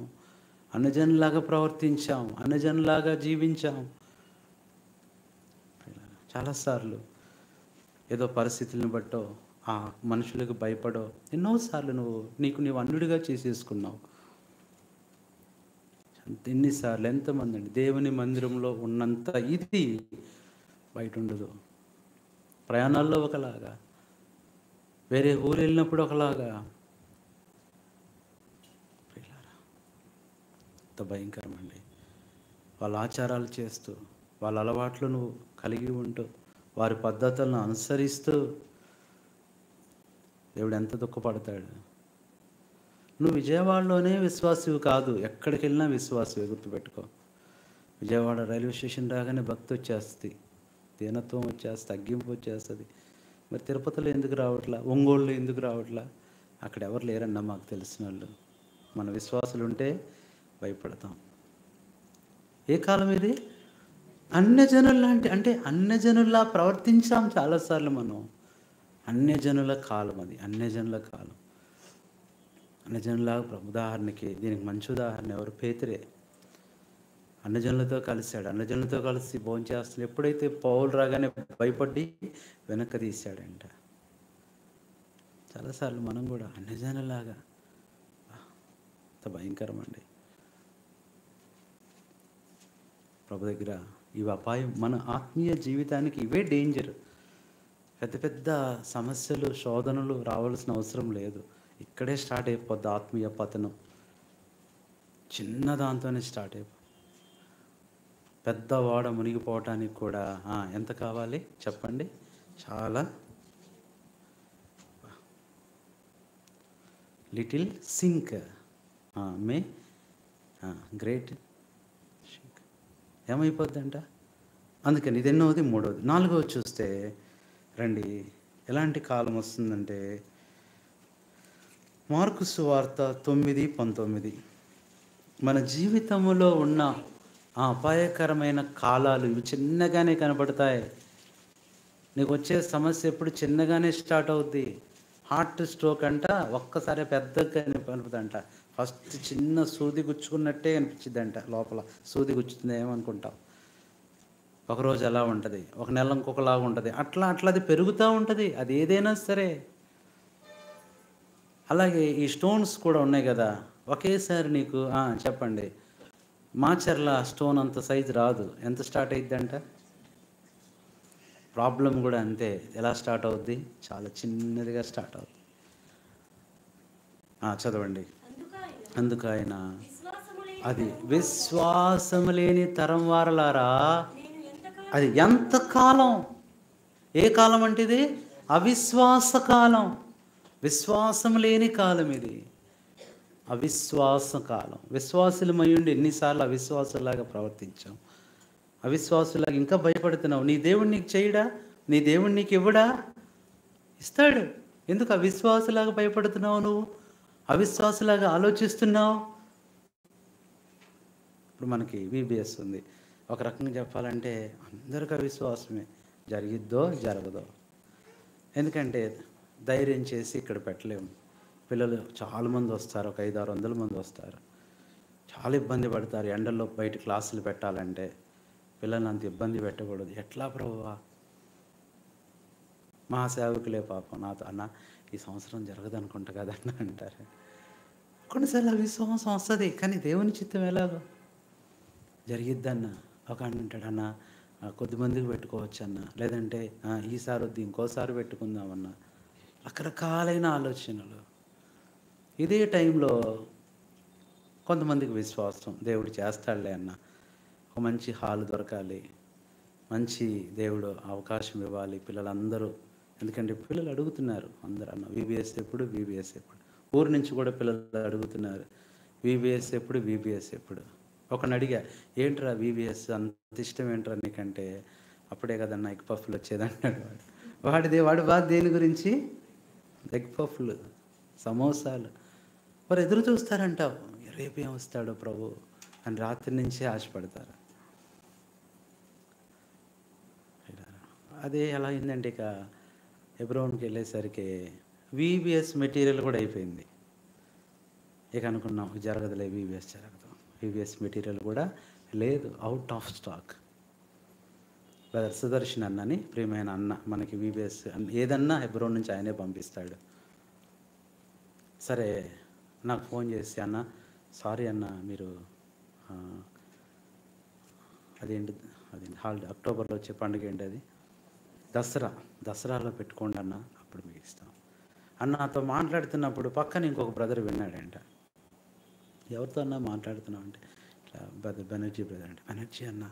అన్యజనులాగా ప్రవర్తించాం, అన్యజనులాగా జీవించాం. చాలాసార్లు ఏదో పరిస్థితులను బట్టో, ఆ మనుషులకు భయపడో ఎన్నోసార్లు నీవు అన్యుడిగా చేసేసుకున్నావు. ఎన్నిసార్లు, ఎంతమంది అండి దేవుని మందిరంలో ఉన్నంత ఇది బయట ఉండదు. ప్రయాణాల్లో ఒకలాగా, వేరే ఊరు వెళ్ళినప్పుడు ఒకలాగా. ఎంత భయంకరమండి. వాళ్ళ ఆచారాలు చేస్తూ, వాళ్ళ అలవాట్లు నువ్వు కలిగి ఉంటూ, వారి పద్ధతులను అనుసరిస్తూ దేవుడు ఎంత దుఃఖపడతాడు. నువ్వు విజయవాడలోనే విశ్వాసివి కాదు, ఎక్కడికి వెళ్ళినా విశ్వాసివి, గుర్తుపెట్టుకో. విజయవాడ రైల్వే స్టేషన్ రాగానే భక్తి వచ్చేస్తుంది, దీనత్వం వచ్చేస్తుంది, తగ్గింపు వచ్చేస్తుంది. మరి తిరుపతిలో ఎందుకు రావట్లా? ఒంగోలులో ఎందుకు రావట్లా? అక్కడ ఎవరు లేరన్నా మాకు తెలిసిన వాళ్ళు. మన విశ్వాసులు ఉంటే భయపడతాం. ఏ కాలం ఇది? అన్యజనుల అంటే అన్యజనుల్లా ప్రవర్తించాం చాలాసార్లు మనం. అన్యజనుల కాలం అది, అన్యజనుల కాలం. అన్యజనులాగా ఉదాహరణకి, దీనికి మంచి ఉదాహరణ ఎవరు? పేతురే. అన్యజనులతో కలిశాడు, అన్యజనులతో కలిసి భోంచేస్తాడు. ఎప్పుడైతే పౌలు రాగానే భయపడి వెనక్కి తీశాడంట. చాలాసార్లు మనం కూడా అన్యజనులాగా, అంత భయంకరం అండి. ప్రభు దగ్గర ఇవి అపాయం. మన ఆత్మీయ జీవితానికి ఇవే డేంజర్. పెద్ద పెద్ద సమస్యలు, శోధనలు రావాల్సిన అవసరం లేదు. ఇక్కడే స్టార్ట్ అయిపోద్ది ఆత్మీయ పతనం. చిన్న దాంతోనే స్టార్ట్ అయిపో. పెద్ద వాడ మునిగిపోవటానికి కూడా ఎంత కావాలి చెప్పండి? చాలా. లిటిల్ సింక్ మే గ్రేట్ సింక్ ఏమైపోద్దంట. అందుకని ఇది ఎన్నోది, మూడోది. నాలుగోది చూస్తే రండి, ఎలాంటి కాలం వస్తుందంటే మార్కు సువార్త 9:19. మన జీవితంలో ఉన్న ఆ అపాయకరమైన కాలాలు ఇవి చిన్నగానే కనబడతాయి. నీకు వచ్చే సమస్య ఎప్పుడు చిన్నగానే స్టార్ట్ అవుద్ది. హార్ట్ స్ట్రోక్ అంట ఒక్కసారి పెద్దగా కనిపిస్తుందంట. ఫస్ట్ చిన్న సూది గుచ్చుకున్నట్టే అనిపించిద్దంట. లోపల సూది గుచ్చుతుంది ఏమనుకుంటాం. ఒకరోజు ఎలా ఉంటుంది, ఒక నెల ఇంకొకలాగా ఉంటుంది, అట్లా అట్లా అది పెరుగుతూ ఉంటుంది. అది ఏదైనా సరే. అలాగే ఈ స్టోన్స్ కూడా ఉన్నాయి కదా, ఒకేసారి నీకు చెప్పండి, మాచర్ల స్టోన్ అంత సైజు రాదు. ఎంత స్టార్ట్ అయిద్దంట? ప్రాబ్లం కూడా అంతే. ఎలా స్టార్ట్ అవుద్ది? చాలా చిన్నదిగా స్టార్ట్ అవుద్ది. చదవండి. అందుకు ఆయన అది విశ్వాసము లేని తరం వారలారా, అది ఎంతకాలం, ఏ కాలం అంటే ఇది అవిశ్వాస కాలం, విశ్వాసం లేని కాలం ఇది, అవిశ్వాస కాలం. విశ్వాసులమయ్యుండి ఎన్నిసార్లు అవిశ్వాసులాగా ప్రవర్తించాం, అవిశ్వాసులాగా ఇంకా భయపడుతున్నావు. నీ దేవుడు నీకు చేయడా? నీ దేవుడు నీకు ఇవ్వడా? ఇస్తాడు. ఎందుకు అవిశ్వాసులాగా భయపడుతున్నావు? నువ్వు అవిశ్వాసులాగా ఆలోచిస్తున్నావు. ఇప్పుడు మనకి VBS ఉంది. ఒక రకంగా చెప్పాలంటే అందరికీ అవిశ్వాసమే, జరిగిద్దో జరగదో. ఎందుకంటే ధైర్యం చేసి ఇక్కడ పెట్టలేము. పిల్లలు చాలామంది వస్తారు, ఒక 500-600 మంది వస్తారు. చాలా ఇబ్బంది పడతారు. ఎండల్లో బయట క్లాసులు పెట్టాలంటే పిల్లల్ని అంత ఇబ్బంది పెట్టకూడదు. ఎట్లా ప్రభువా? మా సేవకులే పాపం నాతో, అన్న ఈ సంవత్సరం జరగదనుకుంటా కదన్న అంటారు. కొన్నిసార్లు అవిశ్వాసం వస్తుంది, కానీ దేవుని చిత్తం ఎలాగో జరిగిద్దన్న. ఒక అన్న అంటాడు, అన్న కొద్దిమందికి పెట్టుకోవచ్చు అన్న, లేదంటే ఈసారి వద్దు ఇంకోసారి పెట్టుకుందామన్నా. రకరకాలైన ఆలోచనలు. ఇదే టైంలో కొంతమందికి విశ్వాసం, దేవుడు చేస్తాడులే అన్న, ఒక మంచి హాల్ దొరకాలి, మంచి దేవుడు అవకాశం ఇవ్వాలి పిల్లలందరూ. ఎందుకంటే పిల్లలు అడుగుతున్నారు అందరూ, అన్న VBS ఎప్పుడు, VBS ఎప్పుడు. ఊరు నుంచి కూడా పిల్లలు అడుగుతున్నారు, VBS ఎప్పుడు, VBS ఎప్పుడు. ఒకని అడిగా, ఏంట్రా VBS అంత ఇష్టం ఏంట్రా నీకంటే, అప్పుడే కదన్నా ఎగ్ పఫ్లు వచ్చేదన్నాడు. వాడు బాగా దేని గురించి? ఎగ్ పఫ్లు, సమోసాలు. వారు ఎదురు చూస్తారంటావు, రేపు ఏం వస్తాడో ప్రభు అని రాత్రి నుంచే ఆశపడతారు. అదే ఎలా అయిందంటే ఇక హెబ్రోన్కి వెళ్ళేసరికి VBS మెటీరియల్ కూడా అయిపోయింది. ఇక అనుకున్నాం జరగదులే, VBS జరగదు. VBS మెటీరియల్ కూడా లేదు, out of stock. Brother Sudarshan అన్నని, ప్రియమైన అన్న, మనకి VBS ఏదన్నా హెబ్రోన్ నుంచి ఆయనే పంపిస్తాడు. సరే నాకు ఫోన్ చేసి, అన్న సారీ అన్న, మీరు అదేంటి హాలిడే అక్టోబర్లో వచ్చే పండుగ ఏంటి అది, దసరాలో పెట్టుకోండి అన్న, అప్పుడు మీకు ఇస్తాం అన్న. నాతో మాట్లాడుతున్నప్పుడు పక్కన ఇంకొక బ్రదర్ విన్నాడంట. ఎవరితో అన్నా మాట్లాడుతున్నావు అంటే, ఇట్లా బెనర్జీ బ్రదర్ అంటే, బెనర్జీ అన్న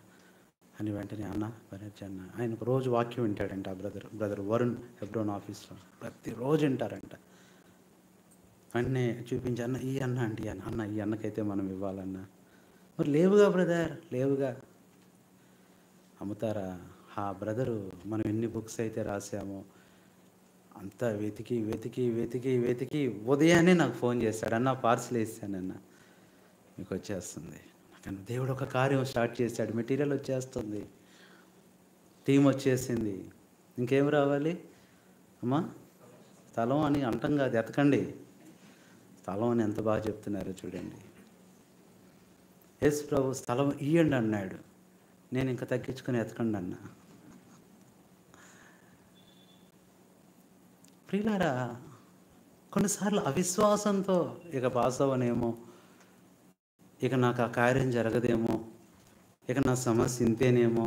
అని. వెంటనే అన్న బెనర్జీ అన్న, ఆయనకు రోజు వాక్యం వింటాడంట. ఆ బ్రదర్ వరుణ్ హెబ్రోన్ ఆఫీస్లో ప్రతిరోజు వింటారంట. వెంటనే చూపించి, అన్న ఈ అన్న అంటే, అన్న ఈ అన్నకైతే మనం ఇవ్వాలన్నా. మరి లేవుగా బ్రదర్, లేవుగా. అమ్ముతారా? ఆ బ్రదరు మనం ఎన్ని బుక్స్ అయితే రాసామో అంతా వెతికి వెతికి వెతికి వెతికి ఉదయాన్నే నాకు ఫోన్ చేశాడు, అన్న పార్సల్ వేసానన్న, మీకు వచ్చేస్తుంది. కానీ దేవుడు ఒక కార్యం స్టార్ట్ చేశాడు, మెటీరియల్ వచ్చేస్తుంది, టీం వచ్చేసింది. ఇంకేం రావాలి అమ్మా? స్థలం అని అంటాం కాదు, ఎతకండి. స్థలం అని ఎంత బాగా చెప్తున్నారు చూడండి. యేసు ప్రభు స్థలం ఇయ్యండి అన్నాడు, నేను ఇంకా తగ్గించుకొని ఎతకండి అన్నా. ప్రియులారా, కొన్నిసార్లు అవిశ్వాసంతో ఇక పాస్ అవ్వనేమో, ఇక నాకు ఆ కార్యం జరగదేమో, ఇక నా సమస్య ఇంతేనేమో,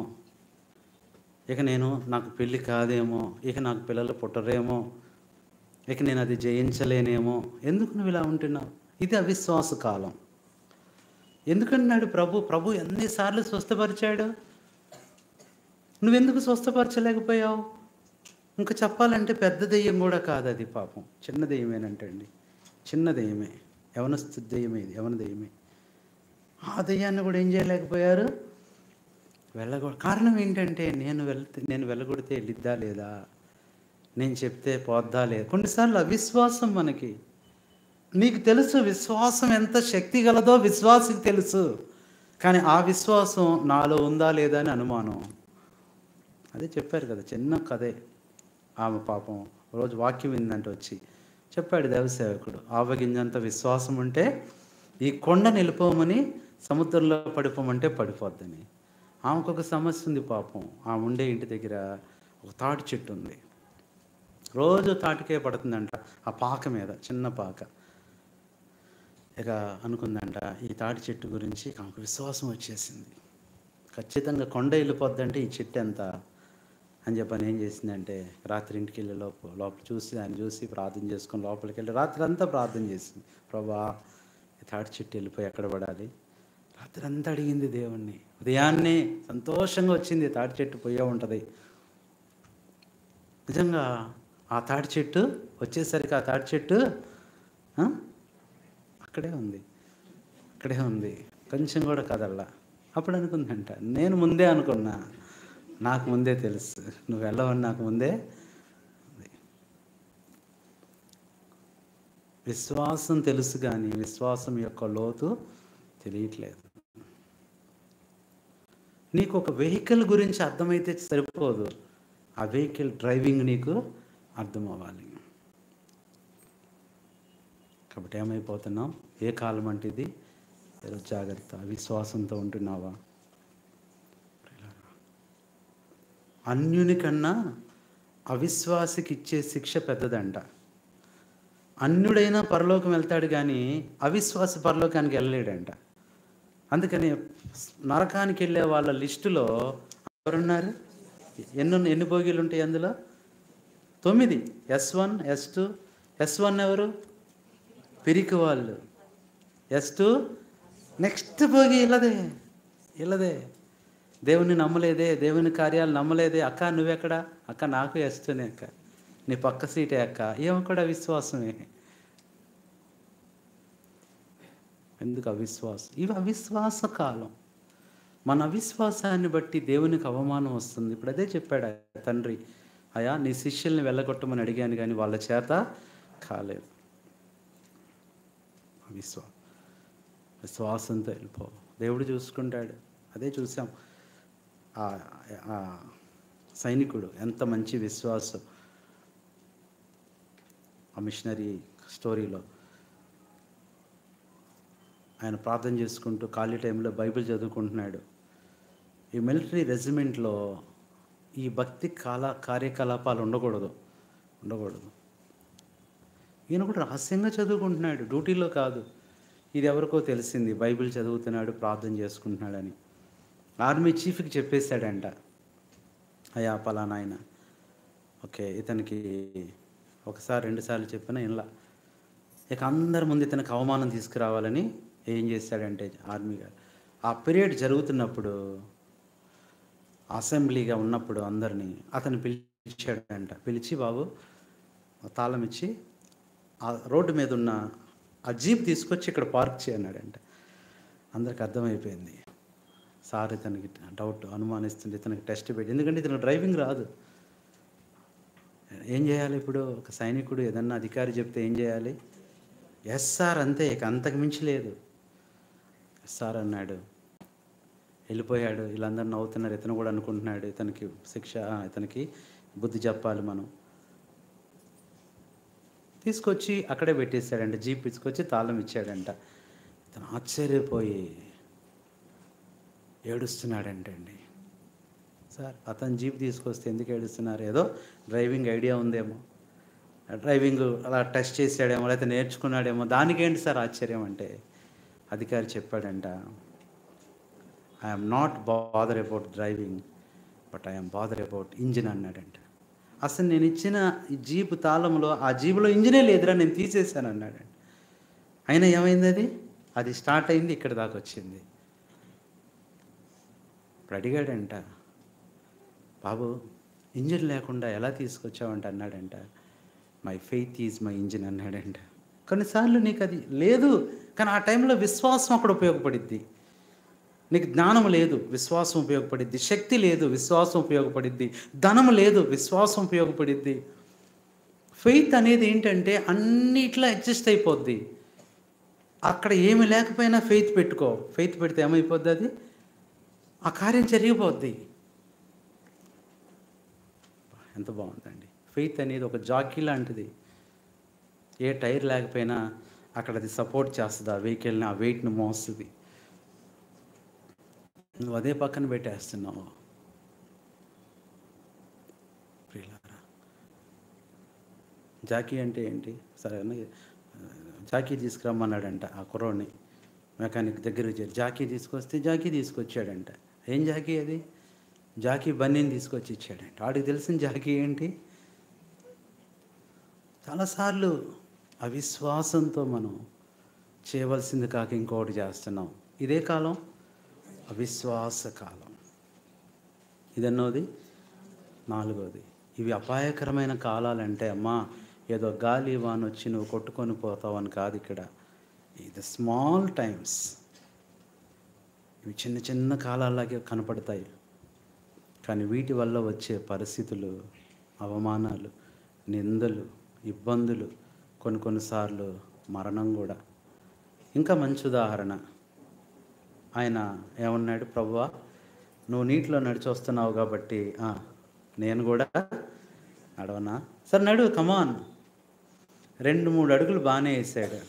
ఇక నాకు పెళ్ళి కాదేమో, ఇక నాకు పిల్లలు పుట్టరేమో, ఇక నేను అది జయించలేనేమో. ఎందుకు నువ్వు ఇలా ఉంటున్నావు? ఇది అవిశ్వాస కాలం. ఎందుకన్నాడు ప్రభు ఎన్నిసార్లు స్వస్థపరిచాడు, నువ్వెందుకు స్వస్థపరచలేకపోయావు? ఇంకా చెప్పాలంటే పెద్ద దెయ్యం కూడా కాదు అది, పాపం చిన్న దెయ్యమేనంటండి, చిన్న దెయ్యమే, యవనస్తు దెయ్యమే, ఇది యవన దెయ్యమే. ఆ దెయ్యాన్ని కూడా ఏం చేయలేకపోయారు? కారణం ఏంటంటే, నేను వెళ్ళగొడితే వెళ్ళిద్దా లేదా, నేను చెప్తే పోద్దా లేదా. కొన్నిసార్లు అవిశ్వాసం మనకి, నీకు తెలుసు విశ్వాసం ఎంత శక్తి గలదో విశ్వాసికి తెలుసు, కానీ ఆ విశ్వాసం నాలో ఉందా లేదా అని అనుమానం. అదే చెప్పారు కదా, చిన్న కథే. ఆమె పాపం రోజు వాక్యం విందంటే వచ్చి, చెప్పాడు దేవసేవకుడు, ఆవగింజంత విశ్వాసం ఉంటే ఈ కొండని వెళ్ళిపోమని సముద్రంలో పడిపోమంటే పడిపోద్దని. ఆమెకు ఒక సమస్య ఉంది పాపం. ఆమె ఉండే ఇంటి దగ్గర ఒక తాటి చెట్టు ఉంది. రోజు తాటికే పడుతుందంట, ఆ పాక మీద, చిన్న పాక. ఇక అనుకుందంట ఈ తాటి చెట్టు గురించి. ఆమెకు విశ్వాసం వచ్చేసింది, ఖచ్చితంగా కొండ వెళ్ళిపోద్దంటే ఈ చెట్టు ఎంత అని చెప్పని ఏం చేసిందంటే, రాత్రి ఇంటికి వెళ్ళి లోపల చూసి ఆయన చూసి ప్రార్థన చేసుకొని లోపలికి వెళ్ళి రాత్రి అంతా ప్రార్థన చేసింది. ప్రభా, ఈ తాటి చెట్టు వెళ్ళిపోయి ఎక్కడ పడాలి? రాత్రి అంతా అడిగింది దేవుణ్ణి. ఉదయాన్నే సంతోషంగా వచ్చింది, తాటి చెట్టు పోయే ఉంటుంది. నిజంగా ఆ తాటి చెట్టు వచ్చేసరికి ఆ తాటి చెట్టు అక్కడే ఉంది, అక్కడే ఉంది, కొంచెం కూడా కదల్లా. అప్పుడు అనుకుందంట, నేను ముందే అనుకున్నా, నాకు ముందే తెలుసు నువ్వు వెళ్ళవని నాకు ముందే. విశ్వాసం తెలుసు కానీ విశ్వాసం యొక్క లోతు తెలియట్లేదు. నీకు ఒక వెహికల్ గురించి అర్థమైతే సరిపోదు, ఆ వెహికల్ డ్రైవింగ్ నీకు అర్థం అవ్వాలి. కాబట్టి ఏమైపోతున్నాం? ఏ కాలం అంటే ఇది? జాగ్రత్త. విశ్వాసంతో ఉంటున్నావా? అన్యుని కన్నా అవిశ్వాసికి ఇచ్చే శిక్ష పెద్దదంట. అన్యుడైనా పరలోకం వెళ్తాడు కానీ అవిశ్వాసి పరలోకానికి వెళ్ళలేడంట. అందుకని నరకానికి వెళ్ళే వాళ్ళ లిస్టులో ఎవరున్నారు? ఎన్ని బోగీలు ఉంటాయి అందులో? 9. S1, S2. S1 ఎవరు? పిరికి వాళ్ళు. S2 next Bhogi ఇల్లదే. దేవుని నమ్మలేదే, దేవుని కార్యాలు నమ్మలేదే. అక్క నువ్వెక్కడ? అక్క నాకు S2నే అక్క, నీ పక్క సీటే అక్క. ఏమో కూడా అవిశ్వాసమే. ఎందుకు అవిశ్వాసం? ఇవి అవిశ్వాస కాలం. మన అవిశ్వాసాన్ని బట్టి దేవునికి అవమానం వస్తుంది. ఇప్పుడు అదే చెప్పాడు తండ్రి, అయ్యా నీ శిష్యుల్ని వెళ్ళగొట్టమని అడిగాను కానీ వాళ్ళ చేత కాలేదు. విశ్వాసంతో వెళ్ళిపో, దేవుడు చూసుకుంటాడు. అదే చూసాం, ఆ సైనికుడు ఎంత మంచి విశ్వాసం. ఆ మిషనరీ స్టోరీలో ఆయన ప్రార్థన చేసుకుంటూ ఖాళీ టైంలో బైబిల్ చదువుకుంటున్నాడు. ఈ మిలిటరీ రెజిమెంట్లో ఈ భక్తి కార్యకలాపాలు ఉండకూడదు. ఈయన కూడా రహస్యంగా చదువుకుంటున్నాడు, డ్యూటీలో కాదు. ఇది ఎవరికో తెలిసింది, బైబిల్ చదువుతున్నాడు, ప్రార్థన చేసుకుంటున్నాడని. ఆర్మీ చీఫ్కి చెప్పేశాడంట, అయ్యా పలానా ఆయన, ఓకే ఇతనికి ఒకసారి 2 సార్లు చెప్పినా ఇలా, ఇక అందరి ముందు ఇతనికి అవమానం తీసుకురావాలని ఏం చేశాడంటే ఆర్మీ గారు, ఆ పీరియడ్ జరుగుతున్నప్పుడు అసెంబ్లీగా ఉన్నప్పుడు అందరినీ అతను పిలిచాడంట. పిలిచి, బాబు తాళం ఇచ్చి ఆ రోడ్డు మీద ఉన్న ఆ జీప్ తీసుకొచ్చి ఇక్కడ పార్క్ చేయన్నాడంట. అందరికి అర్థమైపోయింది, సార్ ఇతనికి డౌట్ అనుమానిస్తుంది, ఇతనికి టెస్ట్ పెట్టి, ఎందుకంటే ఇతనికి డ్రైవింగ్ రాదు. ఏం చేయాలి ఇప్పుడు? ఒక సైనికుడు ఏదన్నా అధికారి చెప్తే ఏం చేయాలి? ఎస్ సార్, అంతే, ఇక అంతకు మించి లేదు. ఎస్ సార్ అన్నాడు, వెళ్ళిపోయాడు. వీళ్ళందరూ నవ్వుతున్నారు, ఇతను కూడా అనుకుంటున్నాడు ఇతనికి శిక్ష, ఇతనికి బుద్ధి చెప్పాలి మనం. తీసుకొచ్చి అక్కడే పెట్టేశాడంట, జీప్ తీసుకొచ్చి తాళం ఇచ్చాడంట. ఇతను ఆశ్చర్యపోయి ఏడుస్తున్నాడంటండి. సార్ అతను జీప్ తీసుకొస్తే ఎందుకు ఏడుస్తున్నారు? ఏదో డ్రైవింగ్ ఐడియా ఉందేమో, డ్రైవింగ్ అలా టెస్ట్ చేసాడేమో, లేకపోతే నేర్చుకున్నాడేమో, దానికేంటి సార్ ఆశ్చర్యం అంటే, అధికారి చెప్పాడంట, I'm not bother about driving but I'm bother about engine అన్నాడంట. అసలు నేను ఇచ్చిన ఈ జీపు తాళంలో ఆ జీపులో ఇంజినే లేదురా, నేను తీసేశాను అన్నాడంట. అయినా ఏమైంది? అది స్టార్ట్ అయింది, ఇక్కడ దాకా వచ్చింది. ఇప్పుడు అడిగాడంట, బాబు ఇంజిన్ లేకుండా ఎలా తీసుకొచ్చావంట అన్నాడంట. My faith is my engine అన్నాడంట. కొన్నిసార్లు నీకు అది లేదు, కానీ ఆ టైంలో విశ్వాసం అక్కడ ఉపయోగపడిద్ది. నీకు జ్ఞానం లేదు, విశ్వాసం ఉపయోగపడిద్ది. శక్తి లేదు, విశ్వాసం ఉపయోగపడిద్ది. ధనం లేదు, విశ్వాసం ఉపయోగపడిద్ది. ఫెయిత్ అనేది ఏంటంటే అన్నిట్లో అడ్జస్ట్ అయిపోద్ది. అక్కడ ఏమి లేకపోయినా ఫెయిత్ పెట్టుకో. ఫెయిత్ పెడితే ఏమైపోద్ది? అది ఆ కార్యం జరిగిపోద్ది. ఎంత బాగుందండి! ఫెయిత్ అనేది ఒక జాకీ లాంటిది. ఏ టైర్ లేకపోయినా అక్కడ అది సపోర్ట్ చేస్తుంది, ఆ వెహికల్ని, ఆ వెయిట్ని మోస్తుంది. నువ్వు అదే పక్కన పెట్టేస్తున్నావు. ప్రియులారా, జాకీ అంటే ఏంటి? సరే జాకీ తీసుకురమ్మన్నాడంట ఆ కుర్రోడిని మెకానిక్ దగ్గరికి చేరి. జాకీ తీసుకొస్తే జాకీ తీసుకొచ్చాడంట. ఏం జాకీ అది? జాకీ బన్నీని తీసుకొచ్చి ఇచ్చాడంట. వాడికి తెలిసిన జాకీ ఏంటి? చాలాసార్లు అవిశ్వాసంతో మనం చేయవలసింది కాక ఇంకొకటి చేస్తున్నాం. ఇదే కాలం అవిశ్వాస కాలం. ఇదన్నోది 4వది. ఇవి అపాయకరమైన కాలాలంటే అమ్మా ఏదో గాలి వాన వచ్చి నువ్వు కొట్టుకొని పోతావని కాదు. ఇక్కడ ఇది స్మాల్ టైమ్స్. ఇవి చిన్న చిన్న కాలాలాగే కనపడతాయి, కానీ వీటి వల్ల వచ్చే పరిస్థితులు, అవమానాలు, నిందలు, ఇబ్బందులు, కొన్నిసార్లు మరణం కూడా. ఇంకా మంచి ఉదాహరణ, ఆయన ఏమన్నాడు? ప్రభువా, నువ్వు నీటిలో నడిచి వస్తున్నావు కాబట్టి నేను కూడా నడవనా? సరే నడు, కమాన్. 2-3 అడుగులు బాగానే వేసాడు.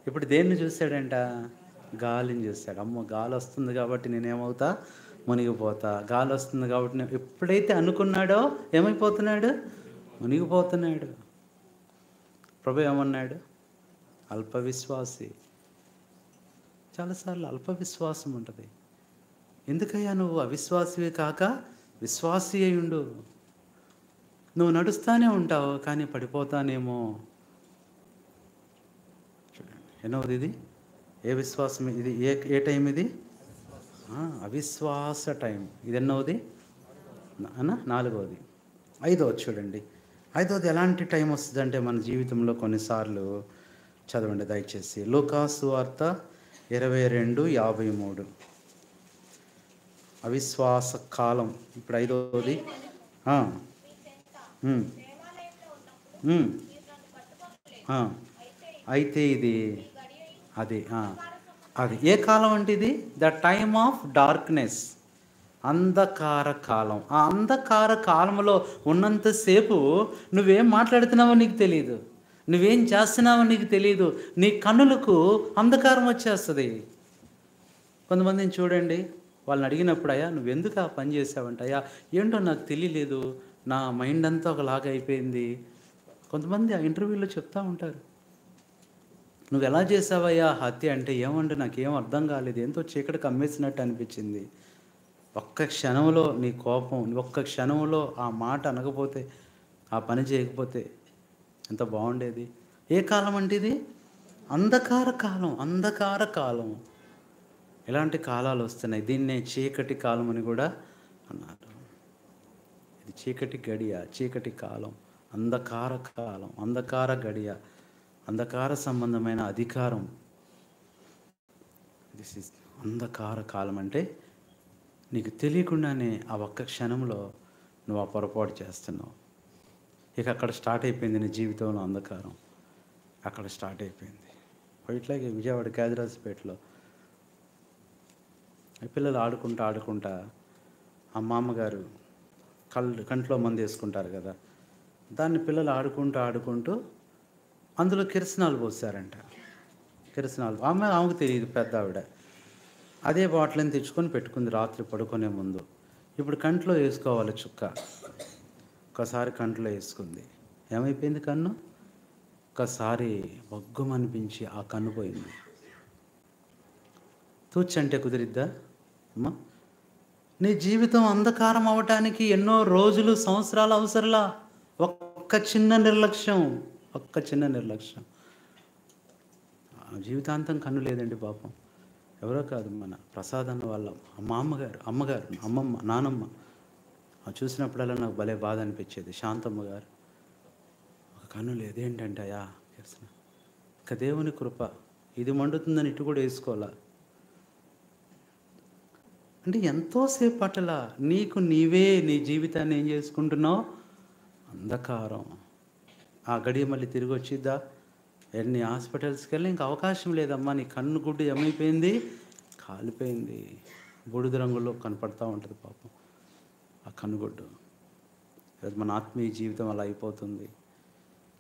ఇప్పుడు దేన్ని చూశాడంట? గాలిని చూశాడు. అమ్మో, గాలి వస్తుంది కాబట్టి నేనేమవుతా? మునిగిపోతా. గాలి వస్తుంది కాబట్టి నేను ఎప్పుడైతే అనుకున్నాడో ఏమైపోతున్నాడు? మునిగిపోతున్నాడు. ప్రభు ఏమన్నాడు? అల్పవిశ్వాసి. చాలాసార్లు అల్పవిశ్వాసం ఉంటుంది. ఎందుకయ్యా నువ్వు అవిశ్వాసివే కాక విశ్వాసి అయి ఉండు. నువ్వు నడుస్తానే ఉంటావు కానీ పడిపోతానేమో. చూడండి, ఎన్నోది ఇది? ఏ విశ్వాసం ఇది? ఏ టైం ఇది? అవిశ్వాస టైం. ఇది ఎన్నోది? 4వది. 5వది చూడండి. 5వది ఎలాంటి టైం వస్తుందంటే మన జీవితంలో కొన్నిసార్లు, చదవండి దయచేసి, లూకాసు వార్త 22:53. అవిశ్వాస కాలం. ఇప్పుడు 5వది. అయితే ఇది అది ఏ కాలం అంటే ఇది? ద టైమ్ ఆఫ్ డార్క్నెస్, అంధకార కాలం. ఆ అంధకార కాలంలో ఉన్నంతసేపు నువ్వేం మాట్లాడుతున్నావో నీకు తెలియదు, నువ్వేం చేస్తున్నావో నీకు తెలియదు. నీ కన్నులకు అంధకారం వచ్చేస్తుంది. కొంతమందిని చూడండి, వాళ్ళని అడిగినప్పుడు, అయ్యా నువ్వెందుకు ఆ పని చేసావంట? అయ్యా ఏంటో నాకు తెలియలేదు, నా మైండ్ అంతా ఒకలాగా అయిపోయింది. కొంతమంది ఆ ఇంటర్వ్యూలో చెప్తూ ఉంటారు, నువ్వు ఎలా చేసావయ్యా హత్య అంటే, ఏమంటే నాకేం అర్థం కాలేదు, ఎంతో చీకటి కమ్మేసినట్టు అనిపించింది. ఒక్క క్షణంలో నీ కోపం, ఒక్క క్షణంలో ఆ మాట అనకపోతే, ఆ పని చేయకపోతే ఎంత బాగుండేది. ఏ కాలం అంటే ఇది? అంధకార కాలం. అంధకార కాలం. ఇలాంటి కాలాలు వస్తున్నాయి. దీన్నే చీకటి కాలం అని కూడా అన్నారు. ఇది చీకటి గడియ, చీకటి కాలం, అంధకార కాలం, అంధకార గడియ, అంధకార సంబంధమైన అధికారం. దిస్ ఇస్ అంధకార కాలం. అంటే నీకు తెలియకుండానే ఆ ఒక్క క్షణంలో నువ్వు ఆ పొరపాటు చేస్తున్నావు. ఇక అక్కడ స్టార్ట్ అయిపోయింది నీ జీవితంలో అంధకారం. అక్కడ స్టార్ట్ అయిపోయింది. ఇట్లాగే విజయవాడ కాజరాజపేటలో పిల్లలు ఆడుకుంటా ఆ మామగారు కంట్లో మందు వేసుకుంటారు కదా, దాన్ని పిల్లలు ఆడుకుంటూ అందులో కిరసనాలు పోసారంట. కిరసనాలు ఆమెకు తెలియదు, పెద్ద ఆవిడ. అదే బాటిల్ని తెచ్చుకొని పెట్టుకుంది రాత్రి పడుకునే ముందు. ఇప్పుడు కంట్లో వేసుకోవాలి చుక్క. ఒకసారి కంట్లో వేసుకుంది, ఏమైపోయింది కన్ను? ఒకసారి బొగ్గమనిపించి ఆ కన్ను పోయింది. తూచంటే కుదిరిద్దా అమ్మా? నీ జీవితం అంధకారం అవటానికి ఎన్నో రోజులు, సంవత్సరాలు అవసరంలా. ఒక్క చిన్న నిర్లక్ష్యం. జీవితాంతం కన్ను లేదండి పాపం. ఎవరో కాదు, మన ప్రసాద్ అన్న వాళ్ళ అమ్మమ్మ, నానమ్మ చూసినప్పుడల్లా నాకు భలే బాధ అనిపించేది. శాంతమ్మ గారు ఒక కన్ను లేదేంటంటే, అయ్యా ఇక దేవుని కృప, ఇది మండుతుందని ఇటు కూడా వేసుకోవాలా అంటే ఎంతోసేపు పట్ల నీకు నీవే నీ జీవితాన్ని ఏం చేసుకుంటున్నావు? అంధకారం. ఆ గడియ మళ్ళీ తిరిగి వచ్చిద్దా? ఎన్ని హాస్పిటల్స్కి వెళ్ళి ఇంకా అవకాశం లేదమ్మా. నీ కన్ను గుడ్డు ఏమైపోయింది? కాలిపోయింది. బూడిద రంగులో కనపడతా ఉంటుంది పాపం ఆ కన్నుగుడ్డు. మన ఆత్మీయ జీవితం అలా అయిపోతుంది.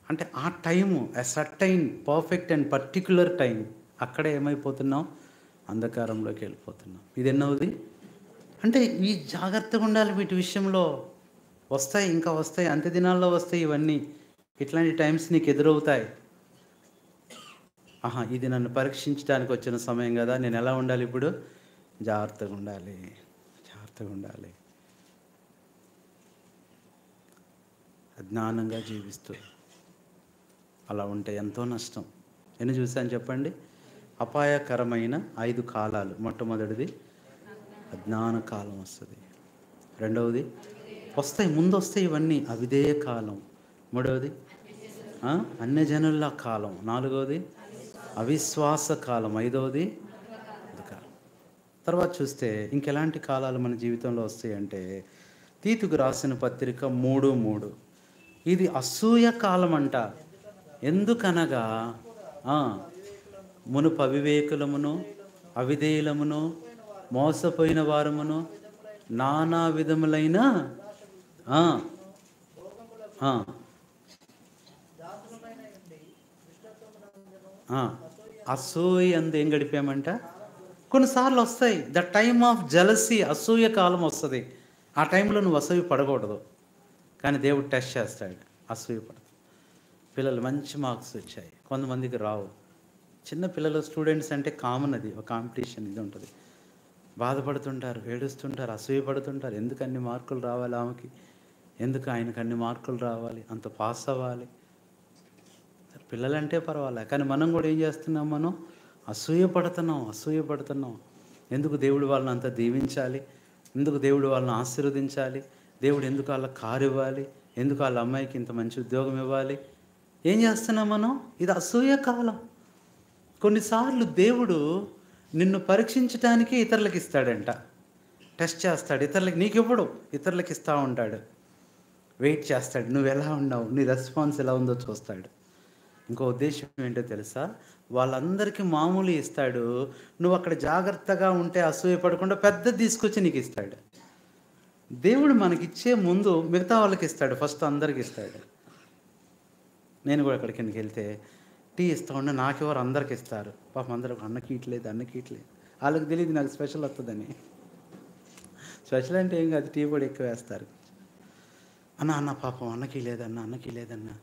అంటే ఆ time certain perfect and particular time, అక్కడే ఏమైపోతున్నాం, అంధకారంలోకి వెళ్ళిపోతున్నాం. ఇది ఎన్నోది అంటే ఈ జాగ్రత్తగా ఉండాలి వీటి విషయంలో. వస్తాయి, ఇంకా వస్తాయి, అంత్య దినాల్లో వస్తాయి ఇవన్నీ. ఇట్లాంటి టైమ్స్ నీకు ఎదురవుతాయి. ఇది నన్ను పరీక్షించడానికి వచ్చిన సమయం కదా, నేను ఎలా ఉండాలి ఇప్పుడు? జాగ్రత్తగా ఉండాలి, జాగ్రత్తగా ఉండాలి. అజ్ఞానంగా జీవిస్తూ అలా ఉంటే ఎంతో నష్టం. ఎన్ని చూశాను చెప్పండి? అపాయకరమైన 5 కాలాలు. మొట్టమొదటిది అజ్ఞాన కాలం వస్తుంది. రెండవది వస్తాయి, ముందు వస్తాయి ఇవన్నీ, అవిధేయ కాలం. మూడవది అన్యజనుల కాలం. నాలుగవది అవిశ్వాస కాలం. ఐదవది అంధకారం. తర్వాత చూస్తే ఇంకెలాంటి కాలాలు మన జీవితంలో వస్తాయి అంటే, తీతుకు రాసిన పత్రిక 3:3, ఇది అసూయ కాలం అంట. ఎందుకనగా మునుపు అవివేకులమును అవిధేయులమును మోసపోయిన వారమును నానా విధములైన అసూయ అందు ఏం గడిపామంట. కొన్నిసార్లు వస్తాయి, ద టైమ్ ఆఫ్ జలసీ, అసూయ కాలం వస్తుంది. ఆ టైంలో నువ్వు అసూయ పడకూడదు, కానీ దేవుడు టెస్ట్ చేస్తాడు. అసూయ పడదు. పిల్లలు మంచి మార్క్స్ వచ్చాయి, కొంతమందికి రావు. చిన్న పిల్లలు స్టూడెంట్స్ అంటే కామన్, అది ఒక కాంపిటీషన్ ఇది ఉంటుంది. బాధపడుతుంటారు, ఏడుస్తుంటారు, అసూయ పడుతుంటారు. ఎందుకు అన్ని మార్కులు రావాలి ఆమెకి, ఎందుకు ఆయనకు అన్ని మార్కులు రావాలి, అంత పాస్ అవ్వాలి. పిల్లలంటే పర్వాలే, కానీ మనం కూడా ఏం చేస్తున్నాం, మనం అసూయ పడుతున్నాం. ఎందుకు దేవుడు వాళ్ళని అంత దీవించాలి, ఎందుకు దేవుడు వాళ్ళని ఆశీర్వదించాలి, దేవుడు ఎందుకు వాళ్ళ కారు ఇవ్వాలి, ఎందుకు వాళ్ళ అమ్మాయికి ఇంత మంచి ఉద్యోగం ఇవ్వాలి. ఏం చేస్తున్నాం మనం? ఇది అసూయ కాలం. కొన్నిసార్లు దేవుడు నిన్ను పరీక్షించడానికి ఇతరులకు ఇస్తాడంట, టెస్ట్ చేస్తాడు. ఇతరులకి నీకు ఇవ్వడు, ఇతరులకు ఇస్తూ ఉంటాడు. వెయిట్ చేస్తాడు, నువ్వు ఎలా ఉన్నావు, నీ రెస్పాన్స్ ఎలా ఉందో చూస్తాడు. ఇంకో ఉద్దేశం ఏంటో తెలుసా? వాళ్ళందరికీ మామూలు ఇస్తాడు, నువ్వు అక్కడ జాగ్రత్తగా ఉంటే అసూయ పడకుండా పెద్దది తీసుకొచ్చి నీకు ఇస్తాడు. దేవుడు మనకిచ్చే ముందు మిగతా వాళ్ళకి ఇస్తాడు, ఫస్ట్ అందరికి ఇస్తాడు. నేను కూడా అక్కడికి కిందకి వెళ్తే టీ ఇస్తూ ఉండే, నాకెవరు అందరికి ఇస్తారు. పాపం అందరూ అన్నకి ఇట్లేదు. వాళ్ళకి తెలియదు నాకు స్పెషల్ వస్తుందని. స్పెషల్ అంటే ఏం కాదు, టీ కూడా ఎక్కువ వేస్తారు. అన్న పాపం అన్నకి లేదన్నా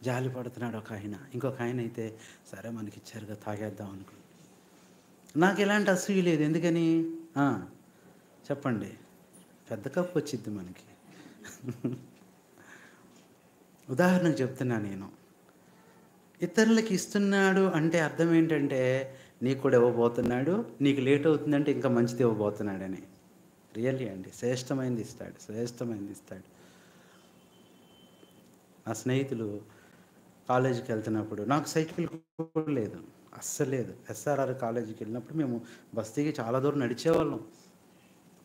జాలి పడుతున్నాడు ఒక ఆయన. ఇంకొక ఆయన అయితే సరే మనకి ఇచ్చారుగా తాగేద్దాం అనుకో. నాకు ఎలాంటి అసూయ లేదు. ఎందుకని చెప్పండి? పెద్ద కప్పు వచ్చిద్ది మనకి. ఉదాహరణకు చెప్తున్నా నేను, ఇతరులకి ఇస్తున్నాడు అంటే అర్థం ఏంటంటే నీకు కూడా ఇవ్వబోతున్నాడు, నీకు లేట్ అవుతుందంటే ఇంకా మంచిది ఇవ్వబోతున్నాడని. రియల్లీ అండి, శ్రేష్టమైనది ఇస్తాడు. నా స్నేహితులు కాలేజీకి వెళ్తున్నప్పుడు, నాకు సైకిల్ కూడా లేదు, అస్సలు లేదు. ఎస్ఆర్ఆర్ కాలేజీకి వెళ్ళినప్పుడు మేము బస్తీకి చాలా దూరం నడిచేవాళ్ళం.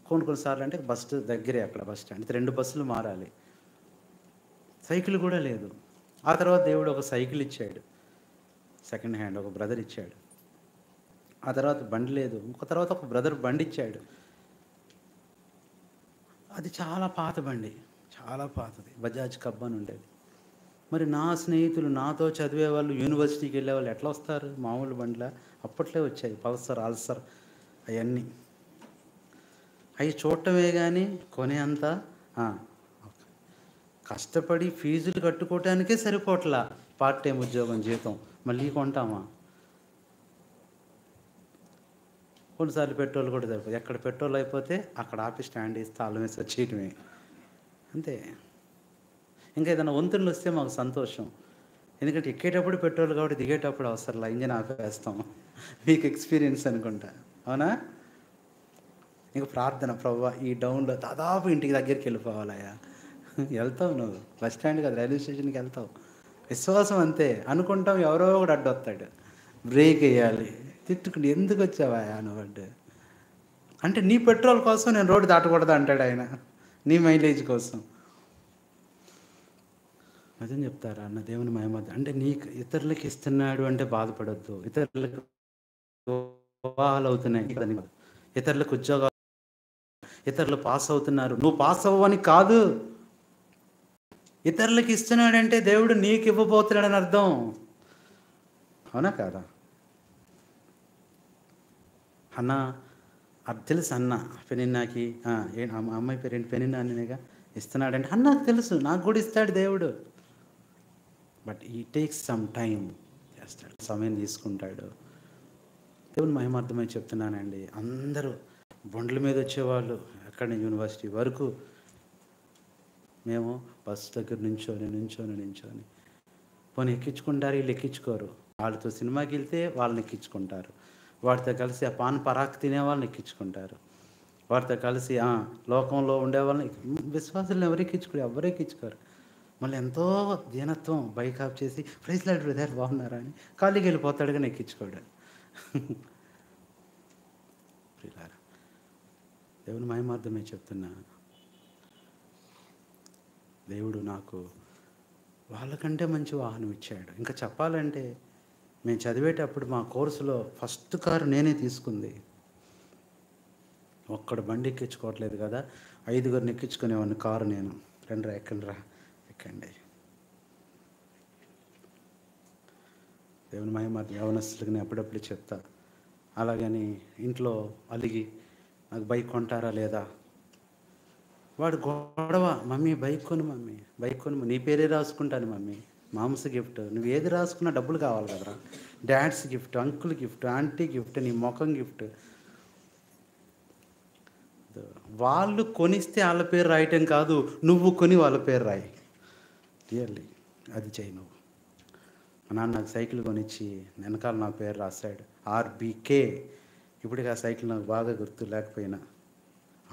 కొన్నిసార్లు అంటే బస్ దగ్గరే, అక్కడ బస్ స్టాండ్ 2 బస్సులు మారాలి. సైకిల్ కూడా లేదు. ఆ తర్వాత దేవుడు ఒక సైకిల్ ఇచ్చాడు, సెకండ్ హ్యాండ్, ఒక బ్రదర్ ఇచ్చాడు. ఆ తర్వాత బండి లేదు, ఇంకో తర్వాత ఒక బ్రదర్ బండి ఇచ్చాడు. అది చాలా పాత బండి, చాలా పాతది, బజాజ్ కబ్ అని ఉండేది. మరి నా స్నేహితులు నాతో చదివే వాళ్ళు, యూనివర్సిటీకి వెళ్ళే వాళ్ళు ఎట్లా వస్తారు? మామూలు బండిలా? అప్పట్లో వచ్చాయి పల్సర్, అల్సర్, అవన్నీ. అవి చూడటమే కానీ కొనే అంత కష్టపడి ఫీజులు కట్టుకోవటానికే సరిపోట్లా. పార్ట్ టైం ఉద్యోగం జీతం మళ్ళీ కొంటామా? కొన్నిసార్లు పెట్రోల్ కూడా సరిపోదు. ఎక్కడ పెట్రోల్ అయిపోతే అక్కడ ఆపి స్టాండ్ వేసి తాళం వేసి వచ్చేయటమే, అంతే. ఇంకా ఏదైనా వంతులు వస్తే మాకు సంతోషం, ఎందుకంటే ఎక్కేటప్పుడు పెట్రోల్ కాబట్టి దిగేటప్పుడు అవసరంలా, ఇంజన్ ఆపేస్తాం. మీకు ఎక్స్పీరియన్స్ అనుకుంటా, అవునా? ఇంకా ప్రార్థన, ప్రభువా ఈ డౌన్లో దాదాపు ఇంటికి దగ్గరికి వెళ్ళిపోవాలయ్యా. వెళ్తావు నువ్వు, బస్ స్టాండ్ కదా, రైల్వే స్టేషన్కి వెళ్తావు. విశ్వాసం అంతే. అనుకుంటాం, ఎవరో ఒకడు అడ్డొస్తాడు, బ్రేక్ వేయాలి, తిట్టుకుని ఎందుకు వచ్చావా నువ్వు అడ్డు అంటే, నీ పెట్రోల్ కోసం నేను రోడ్డు దాటకూడదు అంటాడు ఆయన, నీ మైలేజ్ కోసం. అదేం చెప్తారా అన్న దేవుని మహిమ అంటే, నీకు ఇతరులకి ఇస్తున్నాడు అంటే బాధపడద్దు. ఇతరులకు వివాహాలు అవుతున్నాయి, ఇతరులకు ఉద్యోగాలు, ఇతరులు పాస్ అవుతున్నారు, నువ్వు పాస్ అవ్వని కాదు. ఇతరులకు ఇస్తున్నాడంటే దేవుడు నీకు ఇవ్వబోతున్నాడని అర్థం. అవునా కాదా? అన్న అది తెలుసు, అన్న పెనిన్నాకి అమ్మాయి పేరు ఏంటి, పెనిన్నా అనేగా, ఇస్తున్నాడంటే అన్నకు తెలుసు నాకు కూడా ఇస్తాడు దేవుడు. బట్ ఈ టేక్స్ సమ్ టైం చేస్తాడు, సమయం తీసుకుంటాడు. దేవుని మహిమార్థమై చెప్తున్నానండి. అందరూ బండ్ల మీద వచ్చేవాళ్ళు అక్కడి నుంచి యూనివర్సిటీ వరకు, మేము బస్సు దగ్గర నుంచొని పోనీ ఎక్కించుకుంటారు, వీళ్ళు ఎక్కించుకోరు. వాళ్ళతో సినిమాకి వెళ్తే వాళ్ళని ఎక్కించుకుంటారు, వాటితో కలిసి ఆ పాన్ పరాక్ తినే వాళ్ళని ఎక్కించుకుంటారు, వాటితో కలిసి లోకంలో ఉండే వాళ్ళని, విశ్వాసులను ఎవరు ఎక్కించుకోరు. మళ్ళీ ఎంతో దీనత్వం బైక్ ఆఫ్ చేసి ప్రైజ్ లార్డ్ బ్రదర్ బాగున్నారా అని ఖాళీకి వెళ్ళిపోతాడు, కానీ ఎక్కించుకోడు. ప్రియులారా, దేవుని మహిమార్థమే చెప్తున్నా. దేవుడు నాకు వాళ్ళకంటే మంచి వాహనం ఇచ్చాడు. ఇంకా చెప్పాలంటే మేము చదివేటప్పుడు మా కోర్సులో ఫస్ట్ కారు నేనే తీసుకుంది. ఒక్కడ బండి ఎక్కించుకోవట్లేదు కదా, 5గురిని ఎక్కించుకునేవాడిని కారు నేను. రండిరా ఎక్కండి. దేవుని మహిమార్థం యవనస్తులకి నేను అప్పుడప్పుడు చెప్తా. అలాగని ఇంట్లో అలిగి నాకు బైక్ కొంటారా లేదా, వాడు గొడవ, మమ్మీ బైక్ కొను, నీ పేరే రాసుకుంటాను మమ్మీ, మామ్స్ గిఫ్ట్, నువ్వు ఏది రాసుకున్నా డబ్బులు కావాలి కదరా, dad's gift, uncle gift, aunty gift, నీ ముఖం గిఫ్ట్. వాళ్ళు కొనిస్తే వాళ్ళ పేరు రాయటం కాదు, నువ్వు కొని వాళ్ళ పేరు రాయి. రియల్లీ అది చేయి నువ్వు. మా నాన్న నాకు సైకిల్ కొనిచ్చి వెనకాల నా పేరు రాశాడు, ఆర్బీకే. ఇప్పటికి ఆ సైకిల్ నాకు బాగా గుర్తు లేకపోయినా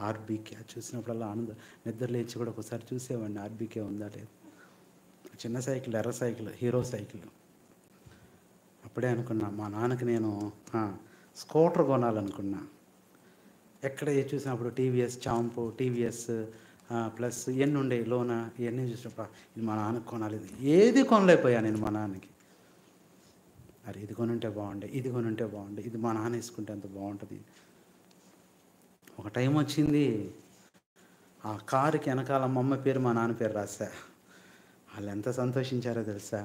ఆర్బీకే చూసినప్పుడల్లా ఆనందం. నిద్ర లేచి కూడా ఒకసారి చూసేవాడిని ఆర్బీకే ఉందా లేదు. చిన్న సైకిల్, ఎర్ర సైకిల్, హీరో సైకిల్. అప్పుడే అనుకున్నా మా నాన్నకి నేను స్కూటర్ కొనాలనుకున్నా. ఎక్కడ చూసినప్పుడు టీవీఎస్ చాంపు, టీవీఎస్ ప్లస్ ఇవన్నీ ఉండే లోన, ఇవన్నీ చూసినప్పుడు ఇది మా నాన్నకి కొనాలి. ఏది కొనలేకపోయా నేను మా నాన్నకి. అరే ఇది కొనుంటే బాగుండే, ఇది మా నాన్న వేసుకుంటే అంత బాగుంటుంది. ఒక టైం వచ్చింది, ఆ కారుకి వెనకాల మా అమ్మ పేరు మా నాన్న పేరు రాసా. వాళ్ళు ఎంత సంతోషించారో తెలుసా.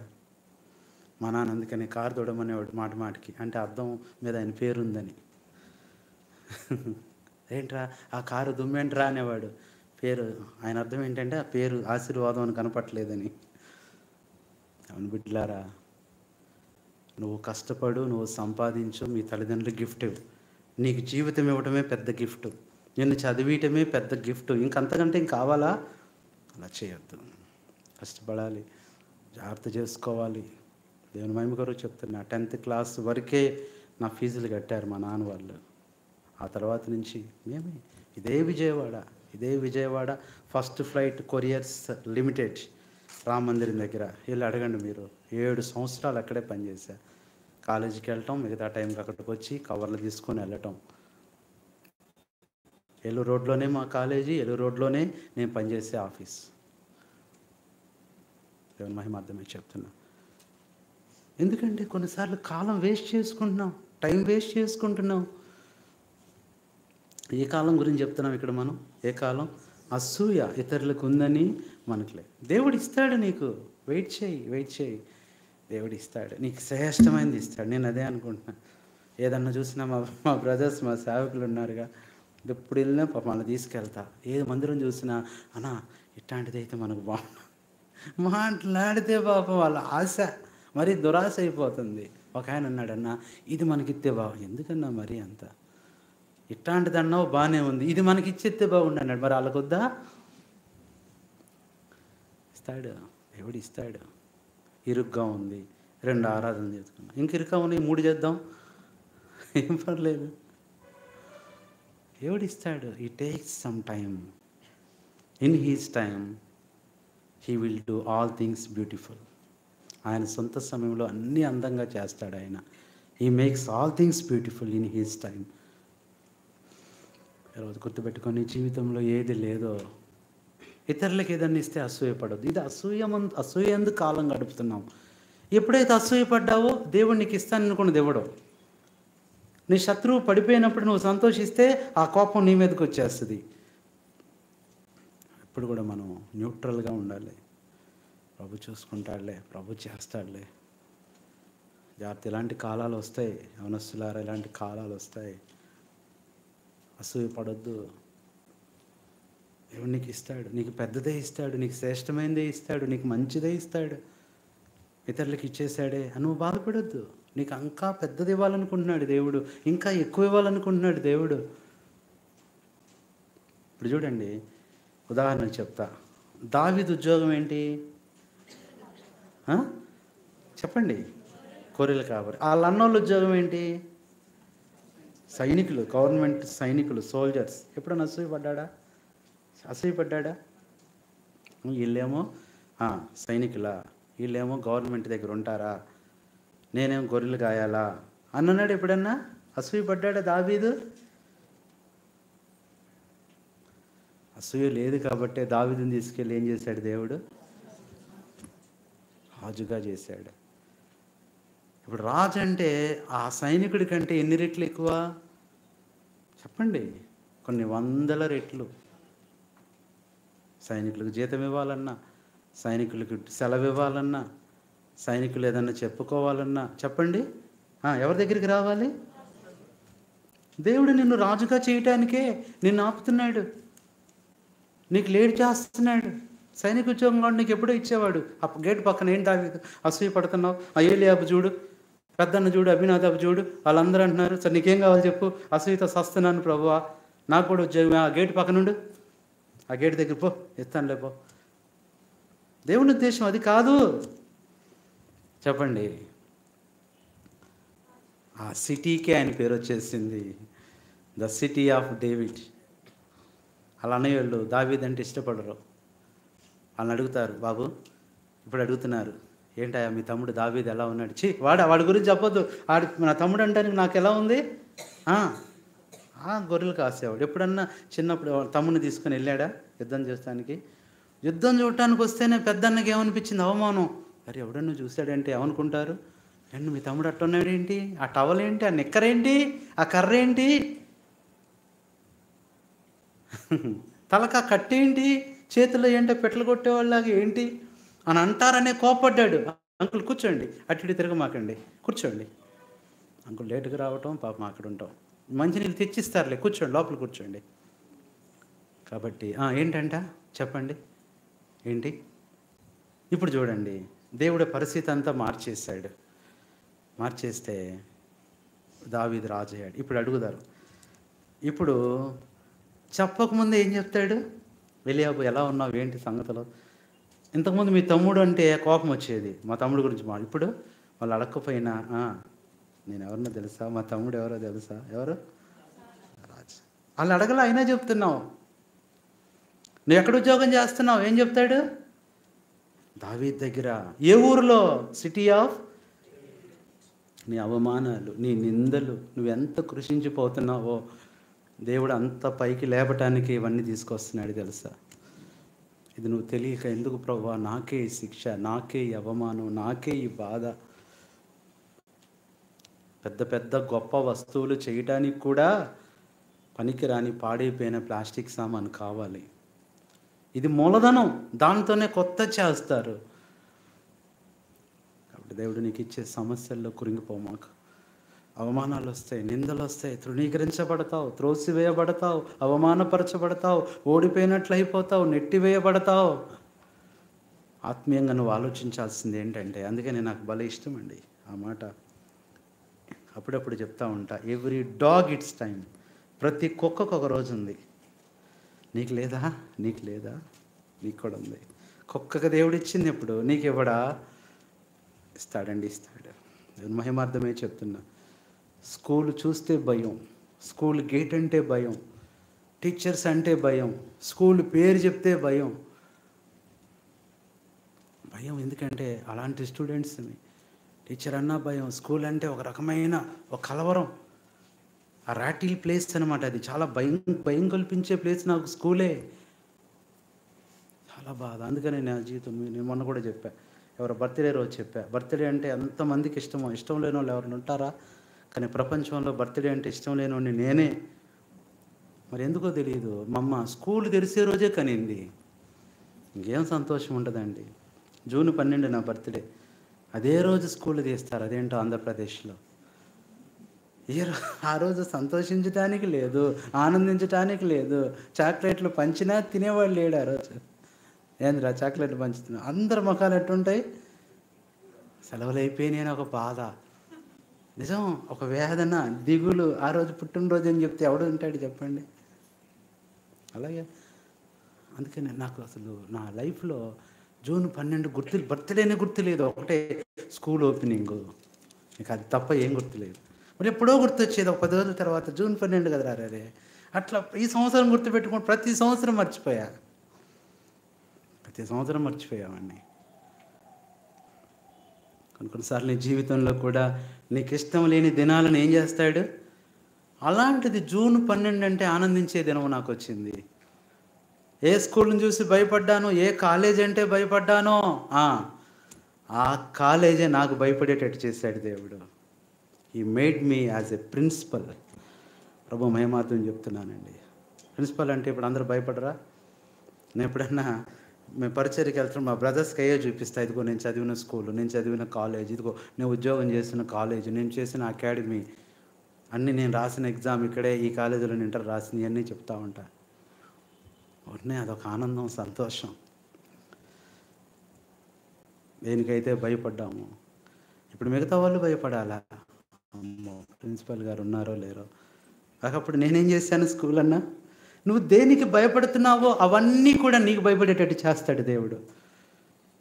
మా నాన్న అందుకని కారు తోడమనేవాడు మాటికి, అంటే అద్దం మీద ఆయన పేరు ఉందని. ఏంట్రా ఆ కారు దుమ్మేంట్రా అనేవాడు. పేరు ఆయన అర్థం ఏంటంటే ఆ పేరు ఆశీర్వాదం అని కనపట్లేదని. అవును బిడ్డలారా, నువ్వు కష్టపడు, నువ్వు సంపాదించు, మీ తల్లిదండ్రులు గిఫ్ట్ ఇవ్వు. నీకు జీవితం ఇవ్వటమే పెద్ద గిఫ్ట్, నిన్ను చదివియటమే పెద్ద గిఫ్ట్. ఇంకంతకంటే ఇంక కావాలా? అలా చేయొద్దు. కష్టపడాలి, జాగ్రత్త చేసుకోవాలి. దేవుని మహిమ కొరకు చెప్తున్నా. 10th క్లాస్ వరకే నా ఫీజులు కట్టారు మా నాన్న వాళ్ళు. ఆ తర్వాత నుంచి మేమే ఇదే Vijayawada first flight couriers limited Rama మందిరం దగ్గర వెళ్ళి అడగండి మీరు. 7 సంవత్సరాలు అక్కడే పనిచేశా. కాలేజీకి వెళ్ళటం, మిగతా టైంకి అక్కడికి వచ్చి కవర్లు తీసుకొని వెళ్ళటం. ఏలూరు రోడ్లోనే మా కాలేజీ, ఏలూరు రోడ్లోనే నేను పనిచేసే ఆఫీస్. దేవుని మహిమార్థమే చెప్తున్నా. ఎందుకంటే కొన్నిసార్లు కాలం వేస్ట్ చేసుకుంటున్నాం, టైం వేస్ట్ చేసుకుంటున్నాం. ఏ కాలం గురించి చెప్తున్నాం ఇక్కడ మనం? ఏ కాలం? అసూయ ఇతరులకు ఉందని మనకు లేదు. దేవుడు ఇస్తాడు నీకు, వెయిట్ చేయి. దేవుడు ఇస్తాడు, నీకు శ్రేష్టమైనది ఇస్తాడు. నేను అదే అనుకుంటున్నాను. ఏదన్నా చూసినా మా బ్రదర్స్, మా సేవకులు ఉన్నారుగా, ఎప్పుడు వెళ్ళినా పాప వాళ్ళని తీసుకెళ్తా. ఏది మందిరం చూసినా అన్నా ఇట్లాంటిది అయితే మనకు బాగుంది మాట్లాడితే పాపం వాళ్ళ ఆశ మరీ దురాశ అయిపోతుంది. ఒక ఆయన అన్నాడన్నా, ఇది మనకిస్తే బాగుంది. ఎందుకన్నా మరి అంత ఇట్లాంటిది అన్నావు, బాగానే ఉంది, ఇది మనకి ఇచ్చేస్తే బాగుండు అన్నాడు. మరి వాళ్ళకొద్దా? ఇస్తాడు, దేవుడు ఇస్తాడు. ఇరుగ్గా ఉంది, 2 ఆరాధనలు చేసుకున్నాం, ఇంక ఇరుగ్గా ఉన్నాయి 3 చేద్దాం, ఏం పర్లేదు. దేవుడు ఇస్తాడు. ఈ takes some time. In his time he will do all things beautiful. ఆయన సొంత సమయంలో అన్నీ అందంగా చేస్తాడు ఆయన. He makes all things beautiful in his time. ఈరోజు గుర్తుపెట్టుకొని, జీవితంలో ఏది లేదో ఇతరులకు ఏదన్నా ఇస్తే అసూయపడద్దు. ఇది అసూయందు కాలం గడుపుతున్నాం. ఎప్పుడైతే అసూయపడ్డావో దేవుడు నీకు ఇస్తాను అనుకున్నది ఇవ్వడం. నీ శత్రువు పడిపోయినప్పుడు నువ్వు సంతోషిస్తే ఆ కోపం నీ మీదకి వచ్చేస్తుంది. ఎప్పుడు కూడా మనం న్యూట్రల్గా ఉండాలి. ప్రభు చూసుకుంటాడులే, ప్రభు చేస్తాడులే. జాగ్రత్త, ఇలాంటి కాలాలు వస్తాయి యవనస్తులారా, ఇలాంటి కాలాలు వస్తాయి. అసూయ పడొద్దు. దేవుడు నీకు ఇస్తాడు, నీకు పెద్దదే ఇస్తాడు, నీకు శ్రేష్టమైనదే ఇస్తాడు, నీకు మంచిదే ఇస్తాడు. ఇతరులకు ఇచ్చేసాడే అని నువ్వు బాధపడొద్దు. నీకు ఇంకా పెద్దది ఇవ్వాలనుకుంటున్నాడు దేవుడు, ఇంకా ఎక్కువ ఇవ్వాలనుకుంటున్నాడు దేవుడు. ఇప్పుడు చూడండి, ఉదాహరణకు చెప్తా. దావీదు ఉద్యోగం ఏంటి చెప్పండి? గొర్రెలు కాపరి. వాళ్ళ అన్నోళ్ళ ఉద్యోగం ఏంటి? సైనికులు, గవర్నమెంట్ సైనికులు, సోల్జర్స్. ఎప్పుడన్నా అసూయపడ్డా? వీళ్ళేమో సైనికులా, వీళ్ళేమో గవర్నమెంట్ దగ్గర ఉంటారా, నేనేమో గొర్రెలు కాయాలా అన్నాడు ఎప్పుడన్నా? అసూయపడ్డా దావీదు? అసూయ లేదు కాబట్టే దావీదుని తీసుకెళ్ళి ఏం చేశాడు దేవుడు? రాజుగా చేశాడు. ఇప్పుడు రాజు అంటే ఆ సైనికుడి కంటే ఎన్ని రెట్లు ఎక్కువ చెప్పండి? కొన్ని వందల రెట్లు. సైనికులకు జీతం ఇవ్వాలన్నా, సైనికులకు సెలవు ఇవ్వాలన్నా, సైనికులు ఏదన్నా చెప్పుకోవాలన్నా చెప్పండి, ఎవరి దగ్గరికి రావాలి? దేవుడు నిన్ను రాజుగా చేయటానికే నిన్ను ఆపుతున్నాడు, నీకు లేట్ చేస్తున్నాడు. సైనిక ఉద్యోగం కూడా నీకు ఎప్పుడో ఇచ్చేవాడు. ఆ గేట్ పక్కన ఏంటి అసూయ పడుతున్నావు? ఏలియాబు చూడు, పెద్దన్న చూడు, అభినాదాబు చూడు, వాళ్ళందరూ అంటున్నారు, సార్ నీకేం కావాలి చెప్పు? అసూయతో సస్తున్నాను ప్రభువా, నాకు కూడా ఉద్యోగం. ఆ గేట్ పక్కనుండు, ఆ గేట్ దగ్గర పో, ఇస్తానులే పో. దేవుని ఉద్దేశం అది కాదు. చెప్పండి. ఆ సిటీకే ఆయన పేరు వచ్చేసింది, ద సిటీ ఆఫ్ డేవిడ్. అలా అనేవాళ్ళు దావీదు అంటే ఇష్టపడరు. వాళ్ళని అడుగుతారు, బాబు ఇప్పుడు అడుగుతున్నారు, ఏంటయ్యా మీ తమ్ముడు దావీదు ఎలా ఉన్నాడు? వాడి గురించి చెప్పొద్దు, నా తమ్ముడు అంటానికి నాకు ఎలా ఉంది? గొర్రెలు కాసేవాడు. ఎప్పుడన్నా చిన్నప్పుడు తమ్ముడిని తీసుకొని వెళ్ళాడా యుద్ధం చేస్తానికి? యుద్ధం చూడటానికి వస్తేనే పెద్దన్నకి ఏమనిపించింది? అవమానం. అరే ఎవడన్నా చూశాడంటే ఏమనుకుంటారు? అండ్ మీ తమ్ముడు అట్టున్నాడు ఏంటి? ఆ టవల్ ఏంటి? ఆ నిక్కరేంటి? ఆ కర్ర ఏంటి? తలకా కట్టేంటి? చేతిలో ఏంటో పెట్లు కొట్టేవాళ్ళలాగా ఏంటి అని అంటారనే కోపడ్డాడు. అంకుల్ కూర్చోండి, అటు ఇటు తిరగమాకండి, కూర్చోండి. అంకుల్ లేటుగా రావటం, పాపం అక్కడ ఉంటాం, మంచినీళ్ళు తెచ్చిస్తారులే, కూర్చోండి, లోపల కూర్చోండి. కాబట్టి ఏంటంట చెప్పండి, ఏంటి? ఇప్పుడు చూడండి, దేవుడి పరిస్థితి అంతా మార్చేశాడు. మార్చేస్తే దావీదు రాజు అయ్యాడు. ఇప్పుడు అడుగుదారు, ఇప్పుడు చెప్పకముందే ఏం చెప్తాడు? ఎలీయాబు ఎలా ఉన్నావు, ఏంటి సంగతులు? ఇంతకుముందు మీ తమ్ముడు అంటే కోపం వచ్చేది, మా తమ్ముడు గురించి ఇప్పుడు వాళ్ళు అడగకపోయినా నేను ఎవరినో తెలుసా, మా తమ్ముడు ఎవరో తెలుసా? ఎవరు? రాజు. వాళ్ళు అడగల, అయినా చెప్తున్నావు. నువ్వు ఎక్కడ ఉద్యోగం చేస్తున్నావు? ఏం చెప్తాడు? దావీదు దగ్గర. ఏ ఊరిలో? City of. నీ అవమానాలు, నీ నిందలు, నువ్వెంత కృషించిపోతున్నావో దేవుడు అంత పైకి లేపటానికి ఇవన్నీ తీసుకొస్తున్నాడు తెలుసా? ఇది నువ్వు తెలియక, ఎందుకు ప్రభువా నాకే ఈ శిక్ష, నాకే ఈ అవమానం, నాకే ఈ బాధ? పెద్ద పెద్ద గొప్ప వస్తువులు చేయటానికి కూడా పనికిరాని పాడైపోయిన ప్లాస్టిక్ సామాను కావాలి. ఇది మూలధనం, దాంతోనే కొత్త చేస్తారు. కాబట్టి దేవుడు నీకు ఇచ్చే సమస్యల్లో కురింగిపోమాకు. అవమానాలు వస్తాయి, నిందలు వస్తాయి, తృణీకరించబడతావు, త్రోసివేయబడతావు, అవమానపరచబడతావు, ఓడిపోయినట్లు అయిపోతావు, నెట్టివేయబడతావు. ఆత్మీయంగా నువ్వు ఆలోచించాల్సింది ఏంటంటే, అందుకని నాకు భలే ఇష్టం అండి ఆ మాట. అప్పుడప్పుడు చెప్తా ఉంటా, ఎవ్రీ డాగ్ ఇట్స్ టైం. ప్రతి కుక్కకు ఒక రోజు ఉంది. నీకు లేదా? నీకు లేదా? నీకు కూడా ఉంది. కుక్కకు దేవుడు ఇచ్చింది ఎప్పుడు, నీకు ఇవ్వడా? ఇస్తాడండి, ఇస్తాడు. మహిమార్థమే చెప్తున్నా. స్కూల్ చూస్తే భయం, స్కూల్ గేట్ అంటే భయం, టీచర్స్ అంటే భయం, స్కూల్ పేరు చెప్తే భయం. భయం ఎందుకంటే అలాంటి స్టూడెంట్స్ని, టీచర్ అన్నా భయం, స్కూల్ అంటే ఒక రకమైన ఒక కలవరం. ఆ రాటిల్ ప్లేస్ అనమాట అది. చాలా భయం కల్పించే ప్లేస్ నాకు స్కూలే. చాలా బాధ. అందుకని నా జీవితం, నేను మొన్న కూడా చెప్పా, ఎవరు బర్త్డే రోజు చెప్పా, బర్త్డే అంటే ఎంతమందికి ఇష్టమో. ఇష్టం లేని వాళ్ళు ఎవరైనా ఉంటారా? కానీ ప్రపంచంలో బర్త్డే అంటే ఇష్టం లేనివాడిని నేనే. మరి ఎందుకో తెలియదు, మా అమ్మ స్కూల్ తెరిసే రోజే కనింది. ఇంకేం సంతోషం ఉంటుందండి. జూన్ 12 నా బర్త్డే. అదే రోజు స్కూల్ తీస్తారు. అదేంటో ఆంధ్రప్రదేశ్లో. ఆ రోజు సంతోషించడానికి లేదు, ఆనందించడానికి లేదు. చాక్లెట్లు పంచినా తినేవాళ్ళు లేడు ఆ రోజు. ఏందిరా చాక్లెట్లు పంచుతున్నా, అందరి ముఖాలు ఎట్టుంటాయి? సెలవులు అయిపోయినాయి అని ఒక బాధ, నిజం, ఒక వేదన, దిగులు. ఆ రోజు పుట్టినరోజు అని చెప్తే ఎవడు ఉంటాడు చెప్పండి? అలాగే అందుకని నాకు అసలు నా లైఫ్లో జూన్ 12 బర్త్డేనే గుర్తులేదు. ఒకటే స్కూల్ ఓపెనింగు, ఇక అది తప్ప ఏం గుర్తులేదు. మరి ఎప్పుడో గుర్తొచ్చేది ఒక 10 రోజుల తర్వాత, జూన్ 12 కదా రే. అట్లా ఈ సంవత్సరం గుర్తుపెట్టుకుని ప్రతి సంవత్సరం మర్చిపోయా, ప్రతి సంవత్సరం మర్చిపోయామండి. కొన్నిసార్లు నీ జీవితంలో కూడా నీకు ఇష్టం లేని దినాలను ఏం చేస్తాడు? అలాంటిది జూన్ 12 అంటే ఆనందించే దినం నాకు వచ్చింది. ఏ స్కూల్ని చూసి భయపడ్డానో, ఏ కాలేజ్ అంటే భయపడ్డానో, ఆ కాలేజే నాకు భయపడేటట్టు చేశాడు దేవుడు. He made me as a principle. ప్రభు మహిమార్థం చెప్తున్నానండి. ప్రిన్సిపల్ అంటే ఇప్పుడు అందరూ భయపడరా? నేను ఎప్పుడన్నా మేము పరిచర్యకి వెళ్తున్నాం, మా బ్రదర్స్కి అయ్యే చూపిస్తా. ఇదిగో నేను చదివిన స్కూలు, నేను చదివిన కాలేజ్, ఇదిగో నేను ఉద్యోగం చేసిన కాలేజ్, నేను చేసిన అకాడమీ, అన్నీ నేను రాసిన ఎగ్జామ్ ఇక్కడే, ఈ కాలేజీలో నేను ఇంటర్ రాసినవి అన్నీ చెప్తా ఉంటా. ఉన్నాయి, అదొక ఆనందం, సంతోషం. దేనికైతే భయపడ్డాము, ఇప్పుడు మిగతా వాళ్ళు భయపడాలా? అమ్మో, ప్రిన్సిపల్ గారు ఉన్నారో లేరో. అప్పుడు నేనేం చేశాను? స్కూల్ అన్నా, నువ్వు దేనికి భయపడుతున్నావో అవన్నీ కూడా నీకు భయపడేటట్టు చేస్తాడు దేవుడు.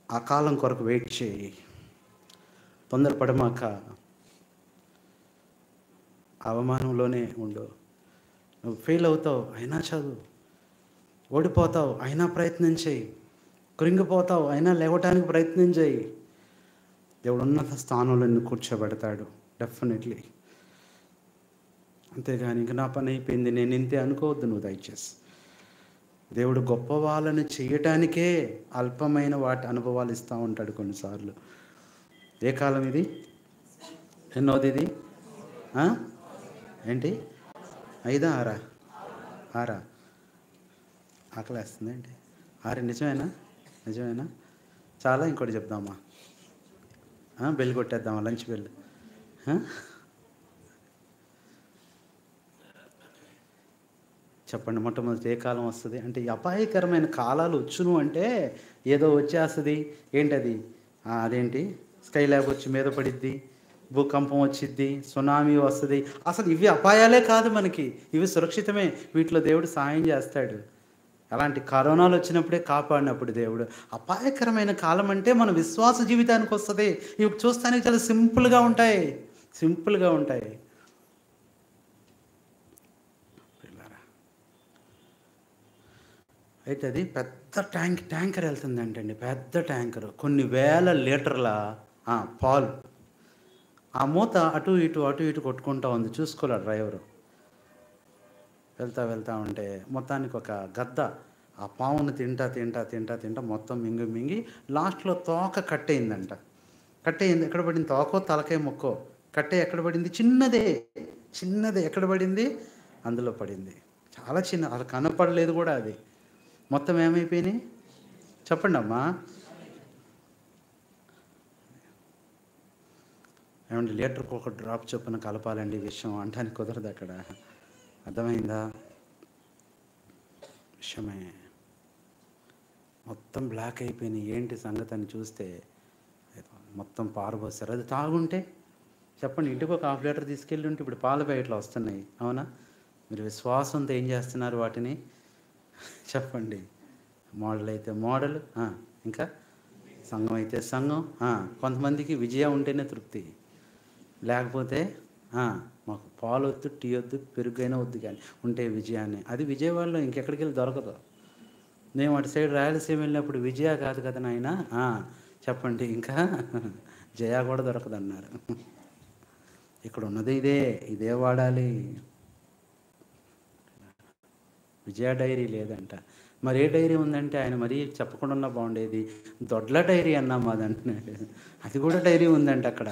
ఆ కాలం కొరకు వెయిట్ చేయి, తొందరపడమాక, అవమానంలోనే ఉండు. నువ్వు ఫెయిల్ అవుతావు అయినా చదువు, ఓడిపోతావు అయినా ప్రయత్నం చేయి, కృంగిపోతావు అయినా లేవటానికి ప్రయత్నం చేయి. దేవుడు ఉన్నత స్థానంలో నిన్ను కూర్చోబెడతాడు డెఫినెట్లీ. అంతేగాని ఇంక నా పని అయిపోయింది నేను ఇంతే అనుకోవద్దు నువ్వు దయచేసి. దేవుడు గొప్ప వాళ్ళని చేయటానికే అల్పమైన వాటి అనుభవాలు ఇస్తూ ఉంటాడు కొన్నిసార్లు. ఏ కాలం ఇది? ఎన్నోది ఇది? ఏంటి? 5 6 ఆకలేస్తుంది ఏంటి? 6 నిజమేనా? చాలా ఇంకోటి చెప్దామా? బెల్ కొట్టేద్దామా? Lunch bell. చెప్పండి, మొట్టమొదటి ఏ కాలం వస్తుంది అంటే? ఈ అపాయకరమైన కాలాలు వచ్చును అంటే ఏదో వచ్చేస్తుంది. ఏంటది? అదేంటి? స్కై ల్యాబ్ వచ్చి మీద పడిద్ది, భూకంపం వచ్చిద్ది, సునామీ వస్తుంది. అసలు ఇవి అపాయాలే కాదు మనకి, ఇవి సురక్షితమే. వీటిలో దేవుడు సాయం చేస్తాడు. అలాంటి కరోనాలు వచ్చినప్పుడే కాపాడినప్పుడు దేవుడు. అపాయకరమైన కాలం అంటే మన విశ్వాస జీవితానికి వస్తుంది. ఇవి చూస్తానికి చాలా సింపుల్గా ఉంటాయి. అయితే అది పెద్ద ట్యాంకర్ వెళ్తుందంటండి, పెద్ద ట్యాంకరు, కొన్ని వేల లీటర్ల పాలు. ఆ మూత అటు ఇటు కొట్టుకుంటా ఉంది, చూసుకోలే డ్రైవరు. వెళ్తా ఉంటే మొత్తానికి ఒక గద్ద ఆ పావును తింటా మొత్తం మింగి లాస్ట్లో తోక కట్టయిందంట. ఎక్కడ పడింది? తోకో తలకాయ మొక్కో కట్టే ఎక్కడ పడింది? చిన్నదే ఎక్కడ పడింది? అందులో పడింది. చాలా చిన్న, అసలు కనపడలేదు కూడా అది. మొత్తం ఏమైపోయినాయి చెప్పండి అమ్మా? ఏమంటే లీటర్కి ఒక డ్రాప్ చొప్పున కలపాలండి విషయం అంటానికి కుదరదు అక్కడ. అర్థమైందా? విషయమే మొత్తం బ్లాక్ అయిపోయినాయి. ఏంటి సంగతి అని చూస్తే మొత్తం పారబోసారు. అది తాగుంటే చెప్పండి, ఇంటికి ఒక 1/2 లీటర్ తీసుకెళ్ళి ఉంటే ఇప్పుడు పాల ప్యాకెట్లు వస్తున్నాయి, అవునా? మీరు విశ్వాసంతో ఏం చేస్తున్నారు వాటిని? చెప్పండి. మోడల్ అయితే మోడల్, ఇంకా సంఘం అయితే సంఘం. కొంతమందికి విజయం ఉంటేనే తృప్తి, లేకపోతే మాకు పాలు వద్దు, టీ వద్దు, పెరుగైనా వద్దు, కానీ ఉంటే విజయాన్ని. అది విజయవాడలో ఇంకెక్కడికి వెళ్ళి దొరకదు. మేము అటు సైడ్ రాయలసీమ వెళ్ళినప్పుడు విజయ కాదు కదా నాయన, చెప్పండి, ఇంకా జయ కూడా దొరకదన్నారు. ఇక్కడ ఉన్నది ఇదే వాడాలి. విజయ డైరీ లేదంట. మరి ఏ డైరీ ఉందంటే ఆయన మరీ చెప్పకుండా ఉన్నా బాగుండేది. దొడ్ల డైరీ అన్నాం అదంటున్నాడు. అది కూడా డైరీ ఉందంట అక్కడ.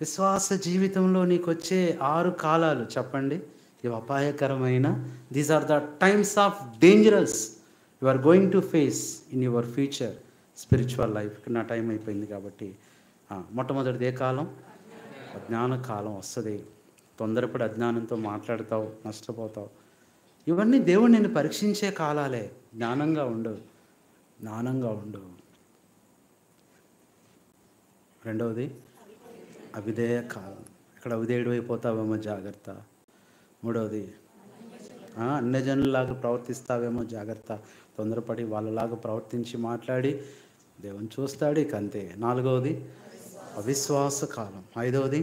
విశ్వాస జీవితంలో నీకు వచ్చే 6 కాలాలు చెప్పండి, ఇవి అపాయకరమైన. These are the times of dangerous you are going to face in your future. Spiritual లైఫ్కి. నా టైం అయిపోయింది కాబట్టి మొట్టమొదటిది ఏ కాలం? అజ్ఞాన కాలం వస్తుంది. తొందరపడి అజ్ఞానంతో మాట్లాడతావు, నష్టపోతావు. ఇవన్నీ దేవుడు నిన్ను పరీక్షించే కాలాలే. జ్ఞానంగా ఉండు, జ్ఞానంగా ఉండు. రెండవది అవిధేయ కాలం. ఇక్కడ అవిధేయుడు అయిపోతావేమో జాగ్రత్త. మూడవది అన్యజనులాగా ప్రవర్తిస్తావేమో జాగ్రత్త. తొందరపడి వాళ్ళలాగా ప్రవర్తించి మాట్లాడి దేవుని చూస్తాడు, ఇక అంతే. నాలుగవది అవిశ్వాస కాలం. ఐదవది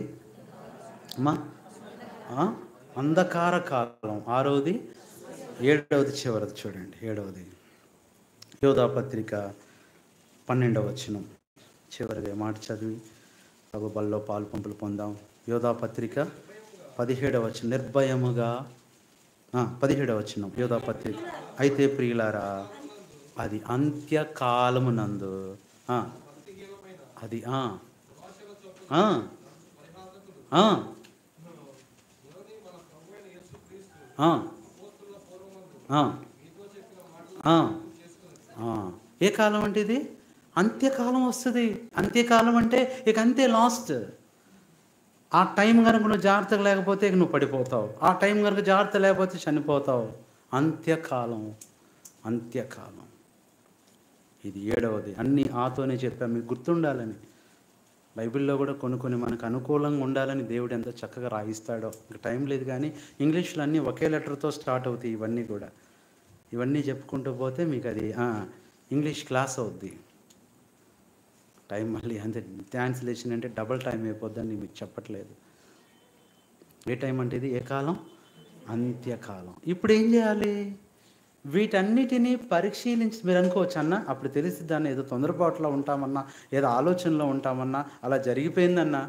అంధకార కాలం. ఆరవది, ఏడవది చివరిది చూడండి. ఏడవది యోధాపత్రిక 12వ వచనం చివరిది మాట చదివి ప్రభు బల్లో పాలు పంపులు పొందాం. యోధాపత్రిక 17వ వచనం నిర్భయముగా 17వ వచనం యోధాపత్రిక. అయితే ప్రియులారా, అది అంత్యకాలమునందు అది ఏ కాలం అంటే ఇది? అంత్యకాలం వస్తుంది. అంత్యకాలం అంటే ఇక అంతే, లాస్ట్. ఆ టైం కనుక నువ్వు జాగ్రత్తగా లేకపోతే ఇక నువ్వు పడిపోతావు. ఆ టైం కనుక జాగ్రత్త లేకపోతే చనిపోతావు. అంత్యకాలం, అంత్యకాలం. ఇది ఏడవది. అన్నీ ఆతోనే చెప్పాము, మీకు గుర్తుండాలని. బైబిల్లో కూడా కొన్ని మనకు అనుకూలంగా ఉండాలని దేవుడు ఎంత చక్కగా రాయిస్తాడో. ఇంకా టైం లేదు కానీ ఇంగ్లీష్లో అన్నీ ఒకే లెటర్తో స్టార్ట్ అవుతాయి. ఇవన్నీ కూడా, ఇవన్నీ చెప్పుకుంటూ పోతే మీకు అది ఇంగ్లీష్ క్లాస్ అవుద్ది. టైం మళ్ళీ అంతే. ట్రాన్స్లేషన్ అంటే డబల్ టైం అయిపోద్దని మీకు చెప్పట్లేదు. ఏ టైం అంటే ఇది? ఏ కాలం? అంత్యకాలం. ఇప్పుడు ఏం చేయాలి? వీటన్నిటినీ పరిశీలించి, మీరు అనుకోవచ్చు అన్న అప్పుడు తెలిసిద్దాన్ని, ఏదో తొందరపాటులో ఉంటామన్నా, ఏదో ఆలోచనలో ఉంటామన్నా, అలా జరిగిపోయిందన్నా.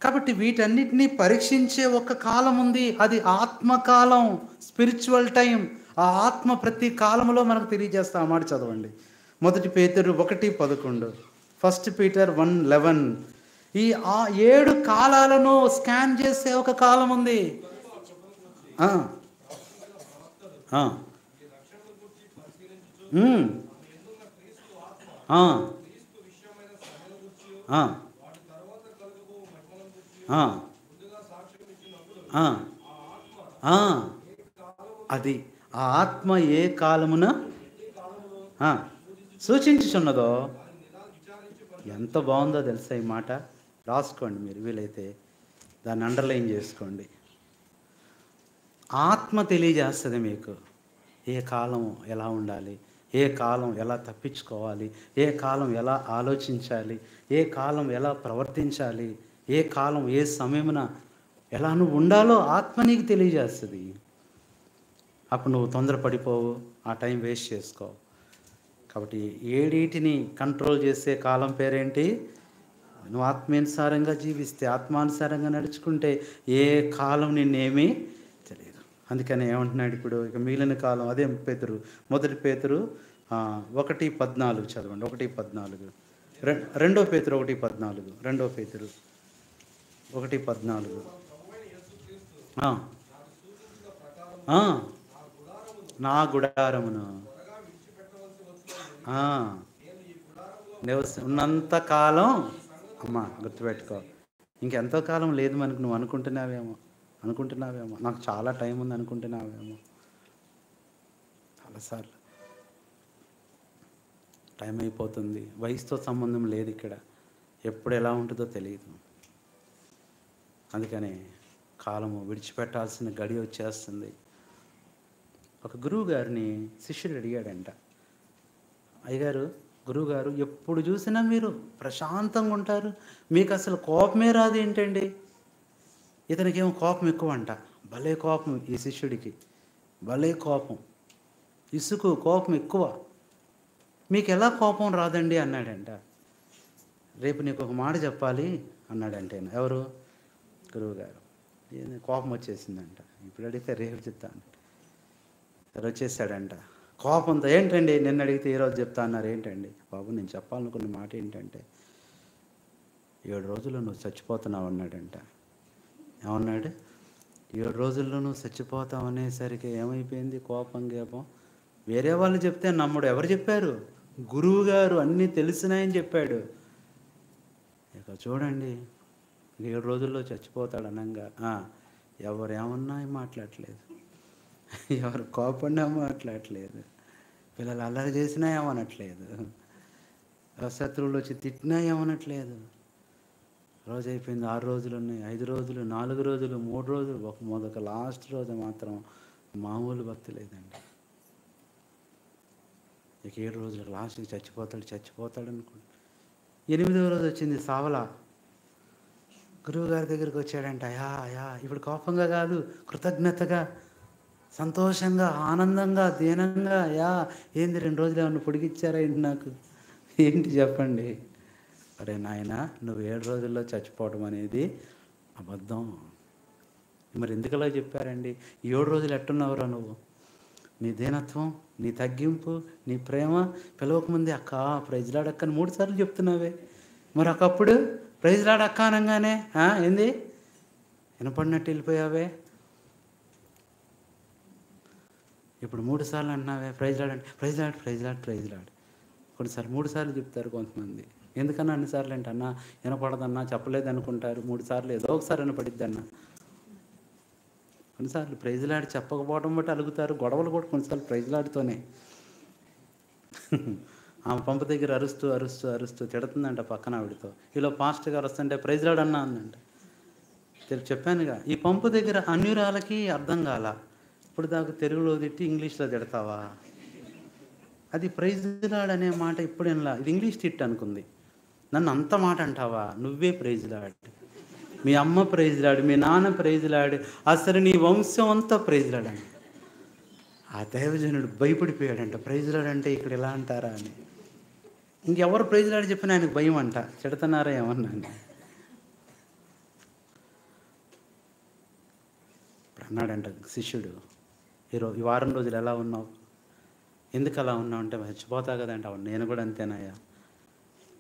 కాబట్టి వీటన్నిటినీ పరీక్షించే ఒక కాలం ఉంది, అది ఆత్మకాలం, స్పిరిచువల్ టైం. ఆ ఆత్మ ప్రతి కాలంలో మనకు తెలియజేస్తా. మాట చదవండి. 1 పేతురు 1:11, 1 పీటర్ 1:11. ఈ 7 కాలాలను స్కాన్ చేసే ఒక కాలం ఉంది. అది ఆ ఆత్మ ఏ కాలమున సూచించుచున్నదో. ఎంత బాగుందో తెలుసా ఈ మాట? రాసుకోండి మీరు, వీలైతే దాన్ని అండర్లైన్ చేసుకోండి. ఆత్మ తెలియజేస్తుంది మీకు ఏ కాలం ఎలా ఉండాలి, ఏ కాలం ఎలా తప్పించుకోవాలి, ఏ కాలం ఎలా ఆలోచించాలి, ఏ కాలం ఎలా ప్రవర్తించాలి, ఏ కాలం ఏ సమయమున ఎలా నువ్వు ఉండాలో ఆత్మ నీకు తెలియజేస్తుంది. అప్పుడు నువ్వు తొందరపడిపోవు, ఆ టైం వేస్ట్ చేసుకో. కాబట్టి ఏడిటిని కంట్రోల్ చేసే కాలం పేరేంటి? నువ్వు ఆత్మానుసారంగా జీవిస్తే, ఆత్మానుసారంగా నడుచుకుంటే ఏ కాలం నిన్నేమీ తెలియదు. అందుకని ఏమంటున్నాడు ఇప్పుడు? ఇక మిగిలిన కాలం అదే పేతురు, 1 పేతురు 1:14 చదవండి. 1:14. 2 పేతురు 1:14. 2 పేతురు 1:14. నా గుడారమును ఉన్నంత కాలం, అమ్మా గుర్తుపెట్టుకో, ఇంకెంతో కాలం లేదు మనకు. నువ్వు అనుకుంటున్నావేమో నాకు చాలా టైం ఉంది అనుకుంటున్నావేమో. చాలాసార్లు టైం అయిపోతుంది. వయసుతో సంబంధం లేదు ఇక్కడ, ఎప్పుడు ఎలా ఉంటుందో తెలియదు. అందుకని కాలము విడిచిపెట్టాల్సిన గడి వచ్చేస్తుంది. ఒక గురువు గారిని శిష్యుడు అడిగాడంట, అయ్యగారు, గురువుగారు, ఎప్పుడు చూసినా మీరు ప్రశాంతంగా ఉంటారు, మీకు అసలు కోపమే రాదు ఏంటండి? ఇతనికి ఏమో కోపం ఎక్కువ అంట. భలే కోపం ఈ శిష్యుడికి, భలే కోపం, ఇసుకు కోపం ఎక్కువ. మీకు ఎలా కోపం రాదండి అన్నాడంట. రేపు నీకు ఒక మాట చెప్పాలి అన్నాడంటే. ఎవరు? గురువుగారు. కోపం వచ్చేసిందంట. ఇప్పుడు అడిగితే రేపు చెప్తాను. వచ్చేసాడంట కోపంతో. ఏంటండి నిన్న అడిగితే ఈరోజు చెప్తా అన్నారు ఏంటండి? బాబు, నేను చెప్పాలనుకున్న మాట ఏంటంటే 7 రోజుల్లో నువ్వు చచ్చిపోతున్నావు అన్నాడంట. ఏమన్నాడు? 7 రోజుల్లో నువ్వు చచ్చిపోతావు అనేసరికి ఏమైపోయింది? కోపం గేపం. వేరే వాళ్ళు చెప్తే నమ్ముడు. ఎవరు చెప్పారు? గురువుగారు అన్నీ తెలిసినాయని చెప్పాడు. ఇక చూడండి 7 రోజుల్లో చచ్చిపోతాడు అనంగా ఎవరేమన్నా మాట్లాడట్లేదు, ఎవరు కోపడినా మాట్లాడట్లేదు, పిల్లలు అల్లరి చేసినా ఏమనట్లేదు, శత్రువులు వచ్చి తిట్టినా ఏమనట్లేదు. రోజు అయిపోయింది, 6 రోజులు ఉన్నాయి, 5 రోజులు, 4 రోజులు, 3 రోజులు, ఒక లాస్ట్ రోజు మాత్రం మామూలు భక్తి లేదండి. ఇక 7 రోజులు లాస్ట్కి చచ్చిపోతాడు అనుకోండి. 8వ రోజు వచ్చింది సావలా. గురువు గారి దగ్గరికి వచ్చాడంట. అయా ఇప్పుడు కోపంగా కాదు, కృతజ్ఞతగా, సంతోషంగా, ఆనందంగా, దీనంగా, ఏంది 2 రోజులు ఏమన్నా పొడిగిచ్చారా ఏంటి నాకు, ఏంటి చెప్పండి. అరే నాయన, నువ్వు 7 రోజుల్లో చచ్చిపోవడం అనేది అబద్ధం. మరి ఎందుకలా చెప్పారండి? 7 రోజులు ఎట్టున్నావురా నువ్వు? నీ దీనత్వం, నీ తగ్గింపు, నీ ప్రేమ, పిలవకముందే అక్క ప్రైజ్లాడక్క అని 3 సార్లు చెప్తున్నావే. మరి ఒకప్పుడు ప్రైజ్లాడక్క అనగానే ఏంది వినపడినట్టు వెళ్ళిపోయావే. ఇప్పుడు 3 సార్లు అంటున్నావే ప్రైజ్లాడండి, ప్రైజ్లాడ్. కొన్నిసార్లు 3 సార్లు చెప్తారు కొంతమంది. ఎందుకన్నా అన్నిసార్లు అంటే అన్న వినపడదన్నా, చెప్పలేదు అనుకుంటారు. 3 సార్లు ఏదో ఒకసారి వినపడిద్ది అన్న. కొన్నిసార్లు ప్రైజ్లాడి చెప్పకపోవడం బట్టి అలుగుతారు. గొడవలు కూడా కొన్నిసార్లు ప్రైజ్లాడితోనే. ఆమె పంపు దగ్గర అరుస్తూ తిడుతుందంట పక్కన ఆవిడతో. ఈలో పాస్టర్ గారు వస్తుంటే ప్రైజ్లాడ్ అన్నా అందంట. చెప్పానుగా, ఈ పంపు దగ్గర అన్యురాలకి అర్థం కాల. ఇప్పుడు దాకా తెలుగులో తిట్టి ఇంగ్లీష్లో తిడతావా? అది ప్రైజ్లాడ్ అనే మాట ఇప్పుడు ఇలా, ఇది ఇంగ్లీష్ తిట్టు అనుకుంది. నన్ను అంత మాట అంటావా? నువ్వే ప్రైజ్లాడ్, మీ అమ్మ ప్రైజ్లాడు, మీ నాన్న ప్రైజ్లాడు, అసలు నీ వంశం అంతా ప్రైజ్లాడు అని. ఆ దైవజనుడు భయపడిపోయాడంట. ప్రైజ్లాడ్ అంటే ఇక్కడ ఎలా అంటారా అని. ఇంకెవరు ప్రైజ్లాడు చెప్పిన ఆయనకు భయం అంట, చెడుతున్నారా ఏమన్నా అని. ఇప్పుడు అన్నాడంట శిష్యుడు, ఈ వారం రోజులు ఎలా ఉన్నావు, ఎందుకు అలా ఉన్నావు అంటే, చచ్చిపోతా కదంట. నేను కూడా అంతేనాయా,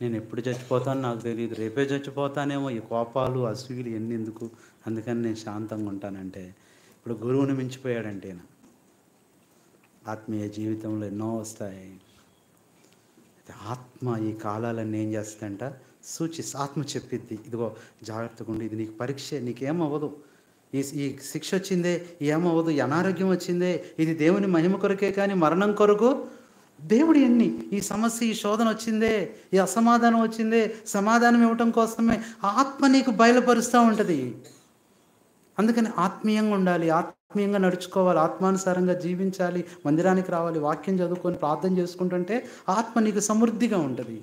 నేను ఎప్పుడు చచ్చిపోతానో నాకు తెలియదు, రేపే చచ్చిపోతానేమో, ఈ కోపాలు అసూయలు ఎన్ని ఎందుకు, అందుకని నేను శాంతంగా ఉంటానంటే. ఇప్పుడు గురువుని మించిపోయాడంటే. ఆత్మీయ జీవితంలో ఎన్నో వస్తాయి. ఆత్మ ఈ కాలాలన్నీ ఏం చేస్తుందంట, ఆత్మ చెప్పిద్ది, ఇదిగో జాగ్రత్తగా ఉండి, ఇది నీకు పరీక్ష, నీకేమవ్వదు, ఈ శిక్ష వచ్చిందే ఏమవ్వదు, ఈ అనారోగ్యం వచ్చిందే ఇది దేవుని మహిమ కొరకే కానీ మరణం కొరకు దేవుడు ఎన్ని, ఈ సమస్య, ఈ శోధన వచ్చిందే, ఈ అసమాధానం వచ్చిందే, సమాధానం ఇవ్వటం కోసమే ఆత్మ నీకు బయలుపరుస్తూ ఉంటుంది. అందుకని ఆత్మీయంగా ఉండాలి, ఆత్మీయంగా నడుచుకోవాలి, ఆత్మానుసారంగా జీవించాలి, మందిరానికి రావాలి, వాక్యం చదువుకొని ప్రార్థన చేసుకుంటుంటే ఆత్మ నీకు సమృద్ధిగా ఉంటుంది.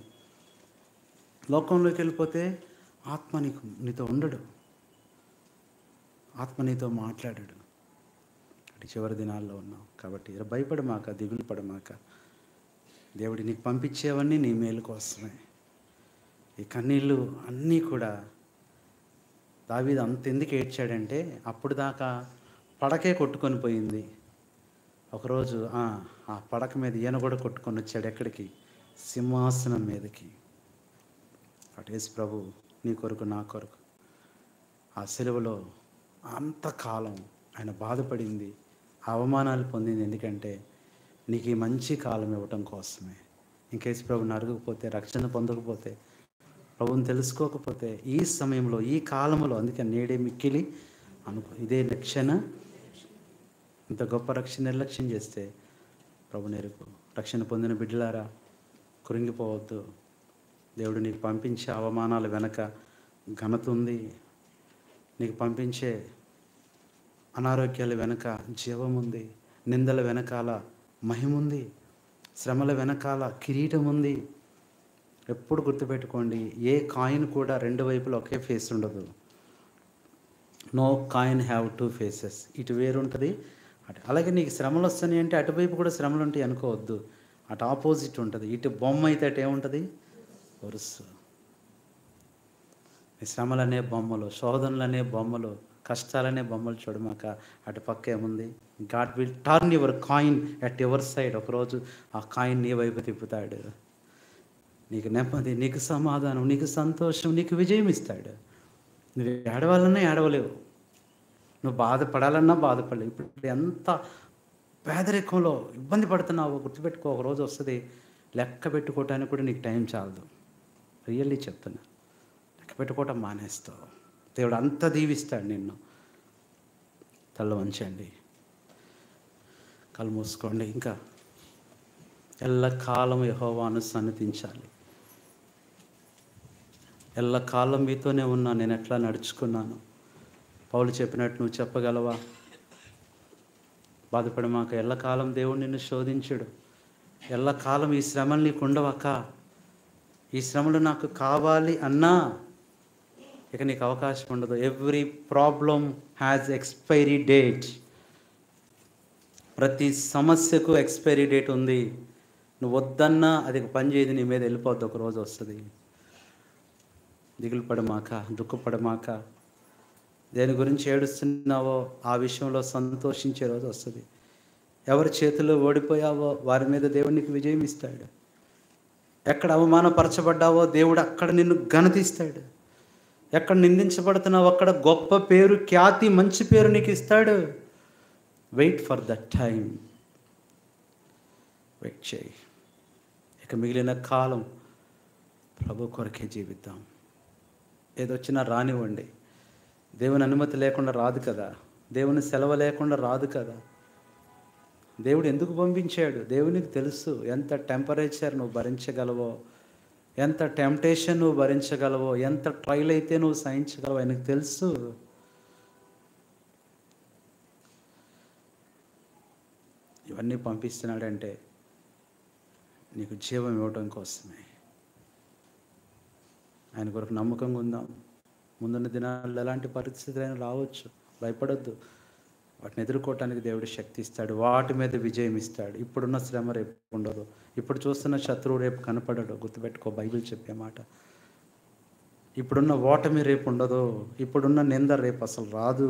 లోకంలోకి వెళ్ళిపోతే ఆత్మ నీతో ఉండడు, ఆత్మ నీతో మాట్లాడాడు. అంటే చివరి దినాల్లో ఉన్నాం కాబట్టి భయపడమాక, దిగులు పడమాక. దేవుడి నీకు పంపించేవన్నీ నీ మేలు కోసమే. ఈ కన్నీళ్ళు అన్నీ కూడా దావీదు అంత ఎందుకు ఏడ్చాడంటే, అప్పుడు దాకా పడకే కొట్టుకొని పోయింది. ఒకరోజు ఆ పడక మీద ఈయన కూడా కొట్టుకొని వచ్చాడు. ఎక్కడికి? సింహాసనం మీదకి. యేసు ప్రభు నీ కొరకు, నా కొరకు ఆ సిలువలో అంతకాలం ఆయన బాధపడింది, అవమానాలు పొందింది. ఎందుకంటే నీకు ఈ మంచి కాలం ఇవ్వటం కోసమే. ఇంకేసి ప్రభుని అడగకపోతే, రక్షణ పొందకపోతే, ప్రభుని తెలుసుకోకపోతే, ఈ సమయంలో, ఈ కాలంలో, అందుకే నేడే మిక్కిలి ఇదే రక్షణ, ఇంత గొప్ప రక్షణ నిర్లక్ష్యం చేస్తే ప్రభు నేర్పు. రక్షణ పొందిన బిడ్డలారా, కృంగిపోవద్దు. దేవుడు నీకు పంపించే అవమానాల వెనక ఘనత ఉంది. నీకు పంపించే అనారోగ్యాల వెనక జీవం ఉంది. నిందల వెనకాల మహిమ ఉంది. శ్రమల వెనకాల కిరీటం ఉంది. ఎప్పుడు గుర్తుపెట్టుకోండి, ఏ కాయిన్ కూడా 2 వైపులా ఒకే ఫేస్ ఉండదు. No coin have 2 faces. ఇటు వేరు ఉంటుంది, అటు. అలాగే నీకు శ్రమలు వస్తున్నాయి అంటే అటువైపు కూడా శ్రమలు ఉంటాయి అనుకోవద్దు. అటు ఆపోజిట్ ఉంటుంది. ఇటు బొమ్మ అయితే అటు ఏముంటుంది? వరుసు. శ్రమలనే బొమ్మలు, శోధనలనే బొమ్మలు, కష్టాలనే బొమ్మలు చూడమాక అటు పక్క ఏముంది? God will turn your coin at your side. ఒకరోజు ఆ కాయిన్ నీ వైపు తిప్పుతాడు. నీకు నెమ్మది, నీకు సమాధానం, నీకు సంతోషం, నీకు విజయం ఇస్తాడు. నువ్వు ఏడవాలన్నా ఏడవలేవు, నువ్వు బాధపడాలన్నా బాధపడలేవు. ఇప్పుడు ఎంత పేదరికంలో ఇబ్బంది పడుతున్నావో గుర్తుపెట్టుకో, ఒకరోజు వస్తుంది లెక్క పెట్టుకోవటానికి కూడా నీకు టైం చాలదు. రియల్లీ చెప్తున్నా, లెక్క పెట్టుకోవటం మానేస్తావు. దేవుడు అంత దీవిస్తాడు నిన్ను. తల్ల వంచండి, కళ్ళు మూసుకోండి. ఇంకా ఎల్లకాలం యెహోవాను సన్నిధించాలి. ఎల్లకాలం మీతోనే ఉన్నా, నేను ఎట్లా నడుచుకున్నాను. పౌలు చెప్పినట్టు నువ్వు చెప్పగలవా? బాధపడమాక, ఎల్లకాలం దేవుడు నిన్ను శోధించడు. ఎల్లకాలం ఈ శ్రమలు నీకు ఉండవక్క. ఈ శ్రమలు నాకు కావాలి అన్నా ఇక నీకు అవకాశం ఉండదు. Every problem has expiry date. ప్రతి సమస్యకు ఎక్స్పైరీ డేట్ ఉంది. నువ్వు వద్దన్నా అది పని చేయదు, నీ మీద వెళ్ళిపోద్ది, ఒక రోజు వస్తుంది. దిగులు పడమాక, దుఃఖపడమాక. దేని గురించి ఏడుస్తున్నావో ఆ విషయంలో సంతోషించే రోజు వస్తుంది. ఎవరి చేతుల్లో ఓడిపోయావో వారి మీద దేవుడు నీకు విజయం ఇస్తాడు. ఎక్కడ అవమానపరచబడ్డావో దేవుడు అక్కడ నిన్ను ఘనతిస్తాడు. ఎక్కడ నిందించబడుతున్నావో అక్కడ గొప్ప పేరు, ఖ్యాతి, మంచి పేరు నీకు ఇస్తాడు. Wait for that time. Wait చేయి. ఇక మిగిలిన కాలం ప్రభు కొరకే జీవిద్దాం. ఏదొచ్చినా రానివ్వండి. దేవుని అనుమతి లేకుండా రాదు కదా, దేవుని సెలవు లేకుండా రాదు కదా. దేవుడు ఎందుకు పంపించాడు దేవునికి తెలుసు. ఎంత టెంపరేచర్ నువ్వు భరించగలవో, ఎంత టెంప్టేషన్ నువ్వు భరించగలవో, ఎంత ట్రైల్ అయితే నువ్వు సహించగలవో ఆయనకు తెలుసు. ఇవన్నీ పంపిస్తున్నాడంటే నీకు జీవం ఇవ్వడం కోసమే. ఆయన కొరకు నమ్మకంగా ఉందాం. ముందున్న దినాల్లో ఎలాంటి పరిస్థితులైనా రావచ్చు, భయపడొద్దు. వాటిని ఎదుర్కోవటానికి దేవుడు శక్తి ఇస్తాడు, వాటి మీద విజయం ఇస్తాడు. ఇప్పుడున్న శ్రమ రేపు ఉండదు, ఇప్పుడు చూస్తున్న శత్రువు రేపు కనపడడు. గుర్తుపెట్టుకో, బైబిల్ చెప్పే మాట. ఇప్పుడున్న ఓటమి రేపు ఉండదు, ఇప్పుడున్న నింద రేపు అసలు రాదు.